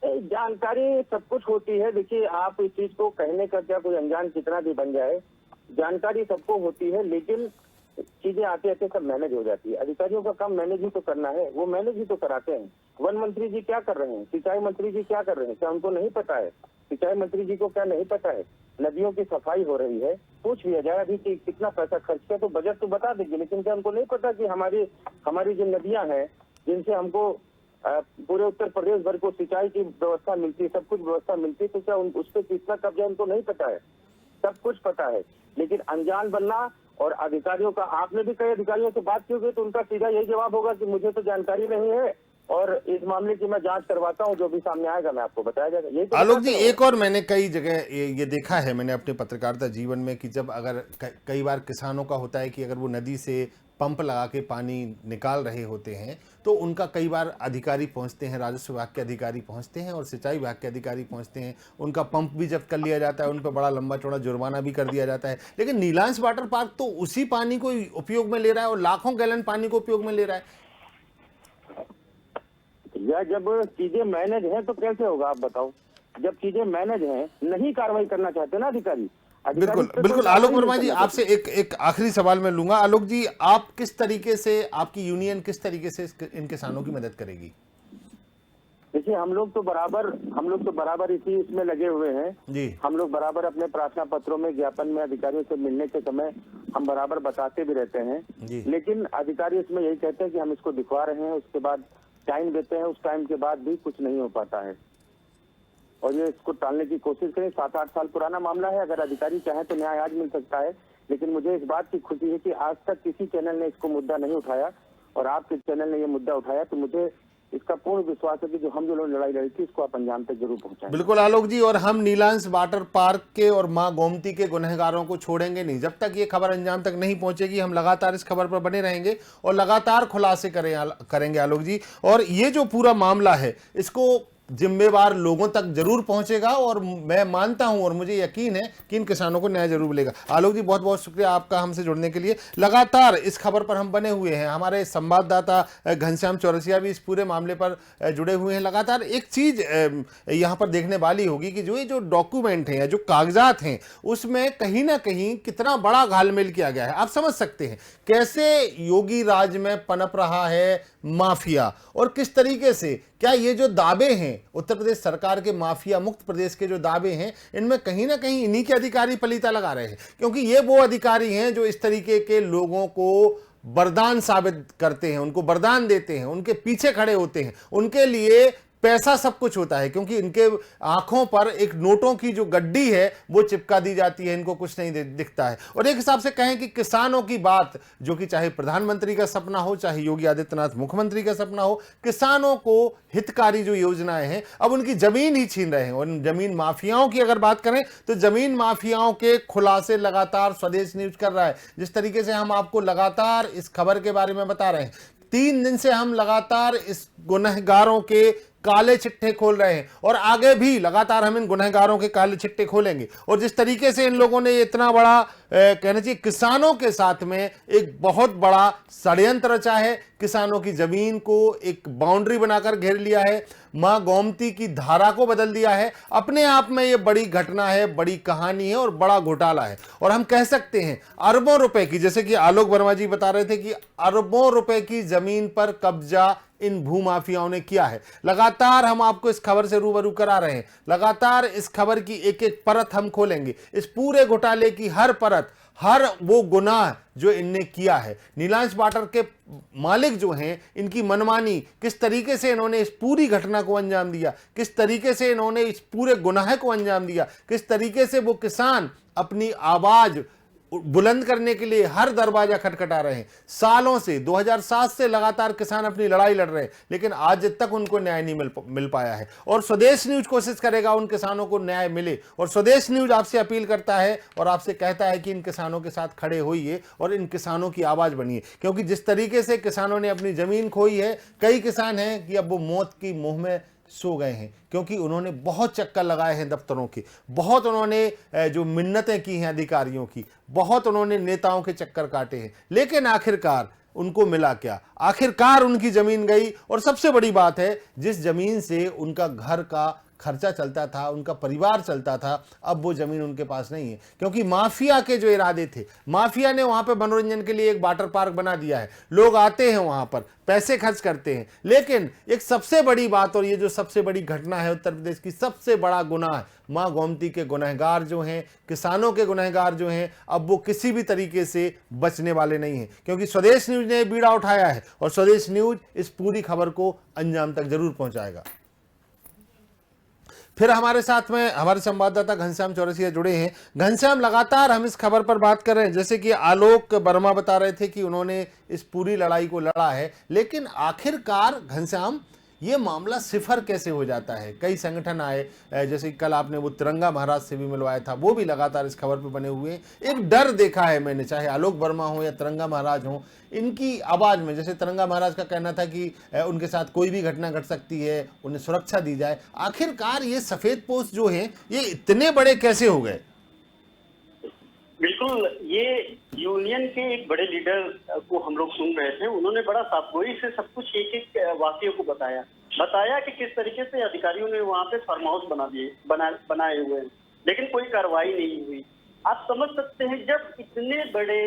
जानकारी सब कुछ होती है। देखिए, आप इस चीज को कहने का क्या, कोई अनजान कितना भी बन जाए, जानकारी सबको होती है, लेकिन चीजें आते आते सब मैनेज हो जाती है। अधिकारियों का काम मैनेज ही तो करना है, वो मैनेज ही तो कराते हैं। वन मंत्री जी क्या कर रहे हैं, सिंचाई मंत्री जी क्या कर रहे हैं, क्या उनको नहीं पता है? सिंचाई मंत्री जी को क्या नहीं पता है? नदियों की सफाई हो रही है, पूछ लिया जाए अभी कि कितना पैसा खर्च किया, तो बजट तो बता देंगे, लेकिन क्या उनको नहीं पता कि हमारी जो नदियां हैं, जिनसे हमको पूरे उत्तर प्रदेश भर को सिंचाई की व्यवस्था मिलती है, सब कुछ व्यवस्था मिलती है, तो क्या उस पर कितना कब्जा उनको नहीं पता है? सब कुछ पता है, लेकिन अनजान बनना। और अधिकारियों का, आपने भी कई अधिकारियों से बात की होगी, तो उनका सीधा यही जवाब होगा कि मुझे तो जानकारी नहीं है और इस मामले की मैं जांच करवाता हूं, जो भी सामने आएगा मैं आपको बताया जाएगा। ये तो आलोक जी, एक और मैंने कई जगह ये देखा है मैंने अपने पत्रकारिता जीवन में कि जब अगर कई बार किसानों का होता है कि अगर वो नदी से पंप लगा के पानी निकाल रहे होते हैं, तो उनका कई बार अधिकारी पहुंचते हैं, राजस्व विभाग के अधिकारी पहुंचते हैं और सिंचाई विभाग के अधिकारी पहुंचते हैं, उनका पंप भी जब्त कर लिया जाता है, उन पर बड़ा लंबा चौड़ा जुर्माना भी कर दिया जाता है। लेकिन नीलांश वाटर पार्क तो उसी पानी को उपयोग में ले रहा है और लाखों गैलन पानी को उपयोग में ले रहा है। या जब चीजें मैनेज हैं तो कैसे होगा, आप बताओ? जब चीजें मैनेज हैं, नहीं कार्रवाई करना चाहते ना अधिकारी। बिल्कुल आलोक वर्मा जी, आपसे एक आखिरी सवाल मैं लूंगा। आलोक जी, आप किस तरीके से, आपकी यूनियन किस तरीके से इन किसानों की मदद करेगी? देखिए, हम लोग तो बराबर इसी इसमें लगे हुए हैं जी। हम लोग बराबर अपने प्रार्थना पत्रों में, ज्ञापन में अधिकारियों से मिलने के समय हम बराबर बताते भी रहते हैं, लेकिन अधिकारी इसमें यही कहते हैं कि हम इसको दिखवा रहे हैं, उसके बाद टाइम देते हैं, उस टाइम के बाद भी कुछ नहीं हो पाता है और ये इसको टालने की कोशिश करें। 7-8 साल पुराना मामला है, अगर अधिकारी चाहे तो न्याय आज मिल सकता है, लेकिन मुझे इस बात की खुशी है कि आज तक किसी चैनल ने इसको मुद्दा नहीं उठाया और आपके चैनल ने ये मुद्दा उठाया, तो मुझे इसका पूर्ण विश्वास है कि जो लोग लड़ाई लड़ी थी इसको आप अंजाम तक जरूर पहुंचाएंगे। बिल्कुल आलोक जी, और हम नीलांश वाटर पार्क के और मां गोमती के गुनहगारों को छोड़ेंगे नहीं। जब तक ये खबर अंजाम तक नहीं पहुंचेगी, हम लगातार इस खबर पर बने रहेंगे और लगातार खुलासे करेंगे आलोक जी। और ये जो पूरा मामला है, इसको जिम्मेवार लोगों तक जरूर पहुंचेगा और मैं मानता हूं और मुझे यकीन है कि इन किसानों को न्याय जरूर मिलेगा। आलोक जी, बहुत बहुत शुक्रिया आपका हमसे जुड़ने के लिए। लगातार इस खबर पर हम बने हुए हैं, हमारे संवाददाता घनश्याम चौरसिया भी इस पूरे मामले पर जुड़े हुए हैं। लगातार एक चीज यहां पर देखने वाली होगी कि जो डॉक्यूमेंट हैं या जो कागजात हैं, उसमें कहीं ना कहीं कितना बड़ा घालमेल किया गया है। आप समझ सकते हैं कैसे योगी राज में पनप रहा है माफिया और किस तरीके से, क्या ये जो दावे हैं उत्तर प्रदेश सरकार के माफिया मुक्त प्रदेश के जो दावे हैं, इनमें कहीं ना कहीं इन्हीं के अधिकारी पलीता लगा रहे हैं, क्योंकि ये वो अधिकारी हैं जो इस तरीके के लोगों को वरदान साबित करते हैं, उनको वरदान देते हैं, उनके पीछे खड़े होते हैं, उनके लिए पैसा सब कुछ होता है, क्योंकि इनके आंखों पर एक नोटों की जो गड्डी है वो चिपका दी जाती है, इनको कुछ नहीं दिखता है। और एक हिसाब से कहें कि किसानों की बात, जो कि चाहे प्रधानमंत्री का सपना हो, चाहे योगी आदित्यनाथ मुख्यमंत्री का सपना हो, किसानों को हितकारी जो योजनाएं हैं, अब उनकी जमीन ही छीन रहे हैं। और जमीन माफियाओं की अगर बात करें तो जमीन माफियाओं के खुलासे लगातार स्वदेश न्यूज कर रहा है। जिस तरीके से हम आपको लगातार इस खबर के बारे में बता रहे हैं, 3 दिन से हम लगातार इस गुनहगारों के काले चिट्ठे खोल रहे हैं और आगे भी लगातार हम इन गुनहगारों के काले चिट्ठे खोलेंगे। और जिस तरीके से इन लोगों ने इतना बड़ा कहना चाहिए किसानों के साथ में एक बहुत बड़ा षड्यंत्र रचा है, किसानों की जमीन को एक बाउंड्री बनाकर घेर लिया है, मां गोमती की धारा को बदल दिया है, अपने आप में यह बड़ी घटना है, बड़ी कहानी है और बड़ा घोटाला है। और हम कह सकते हैं अरबों रुपए की, जैसे कि आलोक वर्मा जी बता रहे थे कि अरबों रुपए की जमीन पर कब्जा इन भूमाफियाओं ने किया है। लगातार हम आपको इस खबर से रूबरू करा रहे हैं, लगातार इस खबर की एक एक परत हम खोलेंगे, इस पूरे घोटाले की हर परत, हर वो गुनाह जो इनने किया है। नीलांश वाटर के मालिक जो हैं, इनकी मनमानी, किस तरीके से इन्होंने इस पूरी घटना को अंजाम दिया, किस तरीके से इन्होंने इस पूरे गुनाह को अंजाम दिया, किस तरीके से वो किसान अपनी आवाज बुलंद करने के लिए हर दरवाजा खटखटा रहे हैं। सालों से 2007 से लगातार किसान अपनी लड़ाई लड़ रहे हैं, लेकिन आज तक उनको न्याय नहीं मिल पाया है। और स्वदेश न्यूज कोशिश करेगा उन किसानों को न्याय मिले, और स्वदेश न्यूज आपसे अपील करता है और आपसे कहता है कि इन किसानों के साथ खड़े होइए और इन किसानों की आवाज बनिए, क्योंकि जिस तरीके से किसानों ने अपनी जमीन खोई है, कई किसान हैं कि अब वो मौत की मुंह में सो गए हैं, क्योंकि उन्होंने बहुत चक्कर लगाए हैं दफ्तरों के, बहुत उन्होंने जो मिन्नतें की हैं अधिकारियों की, बहुत उन्होंने नेताओं के चक्कर काटे हैं, लेकिन आखिरकार उनको मिला क्या? आखिरकार उनकी जमीन गई। और सबसे बड़ी बात है, जिस जमीन से उनका घर का खर्चा चलता था, उनका परिवार चलता था, अब वो जमीन उनके पास नहीं है, क्योंकि माफिया के जो इरादे थे, माफिया ने वहां पे मनोरंजन के लिए एक वाटर पार्क बना दिया है। लोग आते हैं वहां पर, पैसे खर्च करते हैं, लेकिन एक सबसे बड़ी बात, और ये जो सबसे बड़ी घटना है उत्तर प्रदेश की, सबसे बड़ा गुनाह, मां गोमती के गुनहगार जो हैं, किसानों के गुनहगार जो हैं, अब वो किसी भी तरीके से बचने वाले नहीं हैं, क्योंकि स्वदेश न्यूज ने बीड़ा उठाया है और स्वदेश न्यूज इस पूरी खबर को अंजाम तक जरूर पहुंचाएगा। फिर हमारे साथ में हमारे संवाददाता घनश्याम चौरसिया जुड़े हैं। घनश्याम, लगातार हम इस खबर पर बात कर रहे हैं, जैसे कि आलोक वर्मा बता रहे थे कि उन्होंने इस पूरी लड़ाई को लड़ा है, लेकिन आखिरकार घनश्याम ये मामला सिफर कैसे हो जाता है? कई संगठन आए, जैसे कल आपने वो तिरंगा महाराज से भी मिलवाया था, वो भी लगातार इस खबर पे बने हुए हैं। एक डर देखा है मैंने, चाहे आलोक वर्मा हो या तिरंगा महाराज हो, इनकी आवाज में, जैसे तिरंगा महाराज का कहना था कि उनके साथ कोई भी घटना घट सकती है, उन्हें सुरक्षा दी जाए। आखिरकार ये सफेद पोस्ट जो है, ये इतने बड़े कैसे हो गए? बिल्कुल, ये यूनियन के एक बड़े लीडर को हम लोग सुन रहे थे, उन्होंने बड़ा साफगोई से सब कुछ एक एक वाक्यों को बताया कि किस तरीके से अधिकारियों ने वहाँ पे फार्म हाउस बनाए हुए हैं, लेकिन कोई कार्रवाई नहीं हुई। आप समझ सकते हैं, जब इतने बड़े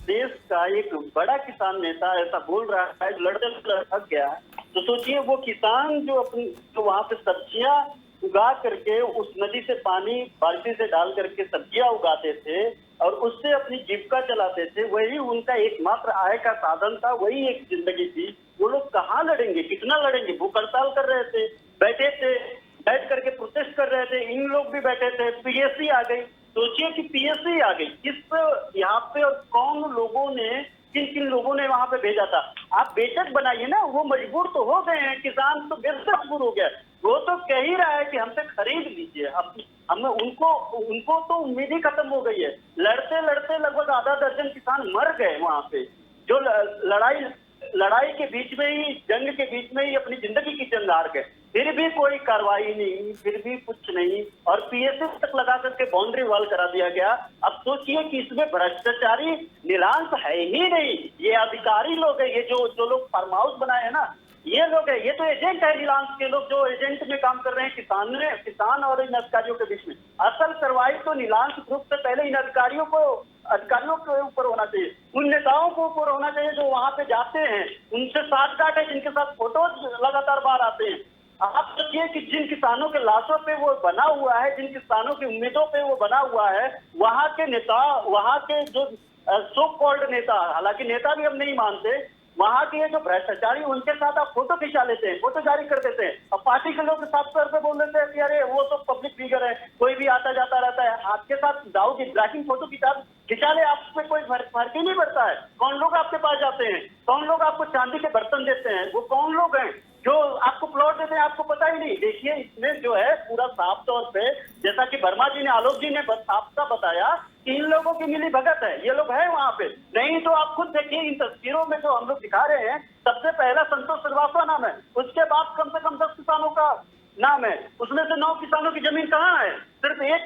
देश का एक बड़ा किसान नेता ऐसा बोल रहा है, लड़ते थक गया, तो सोचिए वो किसान जो वहाँ पे सब्जियां उगा करके उस नदी से पानी बाल्टी से डाल करके सब्जियां उगाते थे और उससे अपनी जीविका चलाते थे, वही उनका एकमात्र आय का साधन था, वही एक जिंदगी थी। वो लोग कहाँ लड़ेंगे, कितना लड़ेंगे? भूख हड़ताल कर रहे थे, बैठ करके प्रोटेस्ट कर रहे थे, इन लोग भी बैठे थे। पीएससी आ गई, सोचिए कि पीएससी आ गई, किस यहाँ पे और कौन लोगों ने, किन किन लोगों ने वहां पे भेजा था? आप बेशक बनाइए ना, वो मजबूर तो हो गए हैं, किसान तो बेशक मजबूर हो गया, वो तो कह ही रहा है कि हमसे खरीद लीजिए। अब हमें उनको तो उम्मीद ही खत्म हो गई है। लड़ते लड़ते लगभग आधा दर्जन किसान मर गए वहां पे, जो लड़ाई के बीच में ही, जंग के बीच में ही अपनी जिंदगी की जंग हार गए। फिर भी कोई कार्रवाई नहीं, फिर भी कुछ नहीं, और पीएससी तक लगा करके बाउंड्री वॉल करा दिया गया। अब सोचिए कि इसमें भ्रष्टाचारी नीलांश है ही नहीं, ये अधिकारी लोग है, ये जो लोग फार्म हाउस बनाए हैं ना, ये लोग है, ये तो एजेंट है नीलांश के लोग, जो एजेंट में काम कर रहे हैं किसान और इन अधिकारियों के बीच में। असल कार्रवाई तो नीलांश ग्रुप से पहले इन अधिकारियों के ऊपर होना चाहिए, उन नेताओं को ऊपर होना चाहिए जो वहां पे जाते हैं, उनसे साठगांठ है, जिनके साथ फोटो लगातार बाहर आते हैं। आप सोचिए कि जिन किसानों के लाशों पे वो बना हुआ है, जिन किसानों की उम्मीदों पे वो बना हुआ है, वहां के नेता, वहां के जो सो कॉल्ड नेता, हालांकि नेता भी हम नहीं मानते, वहां के जो भ्रष्टाचारी, उनके साथ आप फोटो खिंचा लेते हैं, फोटो जारी कर देते हैं, और पार्टी के लोग साफ तौर पे बोल देते हैं कि अरे वो तो पब्लिक फिगर है, कोई भी आता जाता रहता है। आपके साथ दाऊद इब्राहिम फोटो खिंचा ले, आप पे कोई फर्क ही नहीं पड़ता है। कौन लोग आपके पास जाते हैं, कौन लोग आपको चांदी के बर्तन देते हैं, वो कौन लोग हैं जो आपको प्लॉट देते हैं, आपको पता ही नहीं। देखिए, इसमें जो है पूरा साफ तौर पे, जैसा कि वर्मा जी ने, आलोक जी ने साफ साफ बताया कि इन लोगों की मिली भगत है, ये लोग हैं वहां पे। नहीं तो आप खुद देखिए, इन तस्वीरों में जो हम लोग दिखा रहे हैं, सबसे पहला संतोष श्रीवास्तव नाम है, उसके बाद कम से कम 10 किसानों का नाम है, उसमें से 9 किसानों की जमीन कहाँ है? सिर्फ एक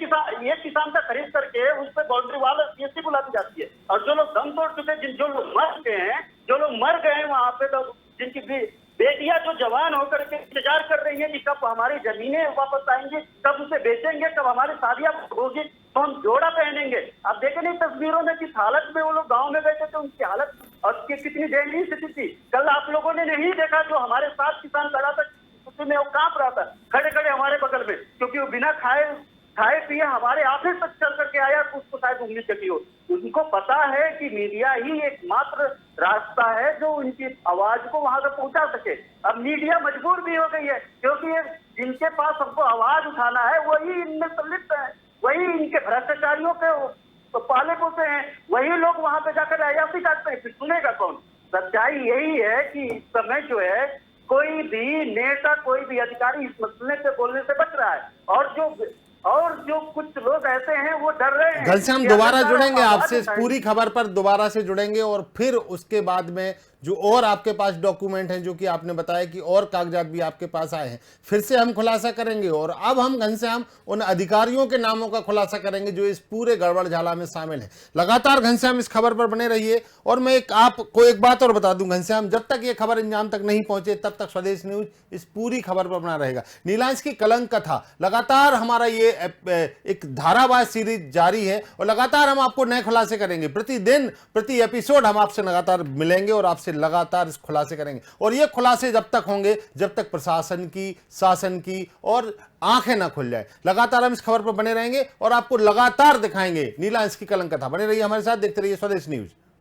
किसान का खरीद करके उस पर बाउंड्री वाल पीएससी बुलाती जाती है। और जो लोग दम तोड़ चुके, जो लोग मर गए हैं वहां पे, तो जिनकी भी बेटियां जो जवान होकर के इंतजार कर रही हैं कि कब हमारी जमीनें वापस आएंगी, कब उसे बेचेंगे, कब हमारी शादियां होगी, तो हम जोड़ा पहनेंगे। आप देखें नहीं तस्वीरों में किस हालत में वो लोग गांव में बैठे थे, उनकी हालत और कितनी दयनीय स्थिति थी। कल आप लोगों ने नहीं देखा, जो हमारे साथ किसान खड़ा था, उसमें वो कांप रहा था खड़े खड़े हमारे बगल में, क्योंकि वो बिना खाए पिए हमारे ऑफिस तक चल करके आया तो उसको शायद उंगली चली हो। उनको पता है कि मीडिया ही एकमात्र रास्ता है जो उनकी आवाज को वहां तक पहुंचा सके। अब मीडिया मजबूर भी हो गई है, क्योंकि ये जिनके पास सबको आवाज उठाना है वही इनमें संलिप्त है, वही इनके भ्रष्टाचारियों के तो पाले पोते हैं, वही लोग वहां पे जाकर अयासी काटते हैं, फिर सुनेगा कौन। सच्चाई यही है कि इस समय जो है कोई भी नेता, कोई भी अधिकारी इस मसले पे बोलने से बच रहा है, और जो कुछ लोग ऐसे हैं वो डर रहे हैं। घनश्याम दोबारा जुड़ेंगे आपसे, इस पूरी खबर पर दोबारा से जुड़ेंगे, और फिर उसके बाद में जो और आपके पास डॉक्यूमेंट हैं, जो कि आपने बताया कि और कागजात भी आपके पास आए हैं, फिर से हम खुलासा करेंगे। और अब हम घनश्याम उन अधिकारियों के नामों का खुलासा करेंगे जो इस पूरे गड़बड़ झाला में शामिल हैं। लगातार घनश्याम इस खबर पर बने रहिए। और मैं आपको एक बात और बता दूं घनश्याम, जब तक ये खबर अंजाम तक नहीं पहुंचे तब तक स्वदेश न्यूज इस पूरी खबर पर बना रहेगा। नीलांश की कलंक कथा लगातार हमारा ये एक धारावाहिक सीरीज जारी है, और लगातार हम आपको नए खुलासे करेंगे। प्रतिदिन प्रति एपिसोड हम आपसे लगातार मिलेंगे और आपसे लगातार इस खुलासे करेंगे। और ये खुलासे जब तक होंगे जब तक प्रशासन की, शासन की और आंखें ना खुल जाए। लगातार हम इस खबर पर बने रहेंगे और आपको लगातार दिखाएंगे नीलांश की कलंक कथा। बने रहिए हमारे साथ, देखते रहिए स्वदेश न्यूज।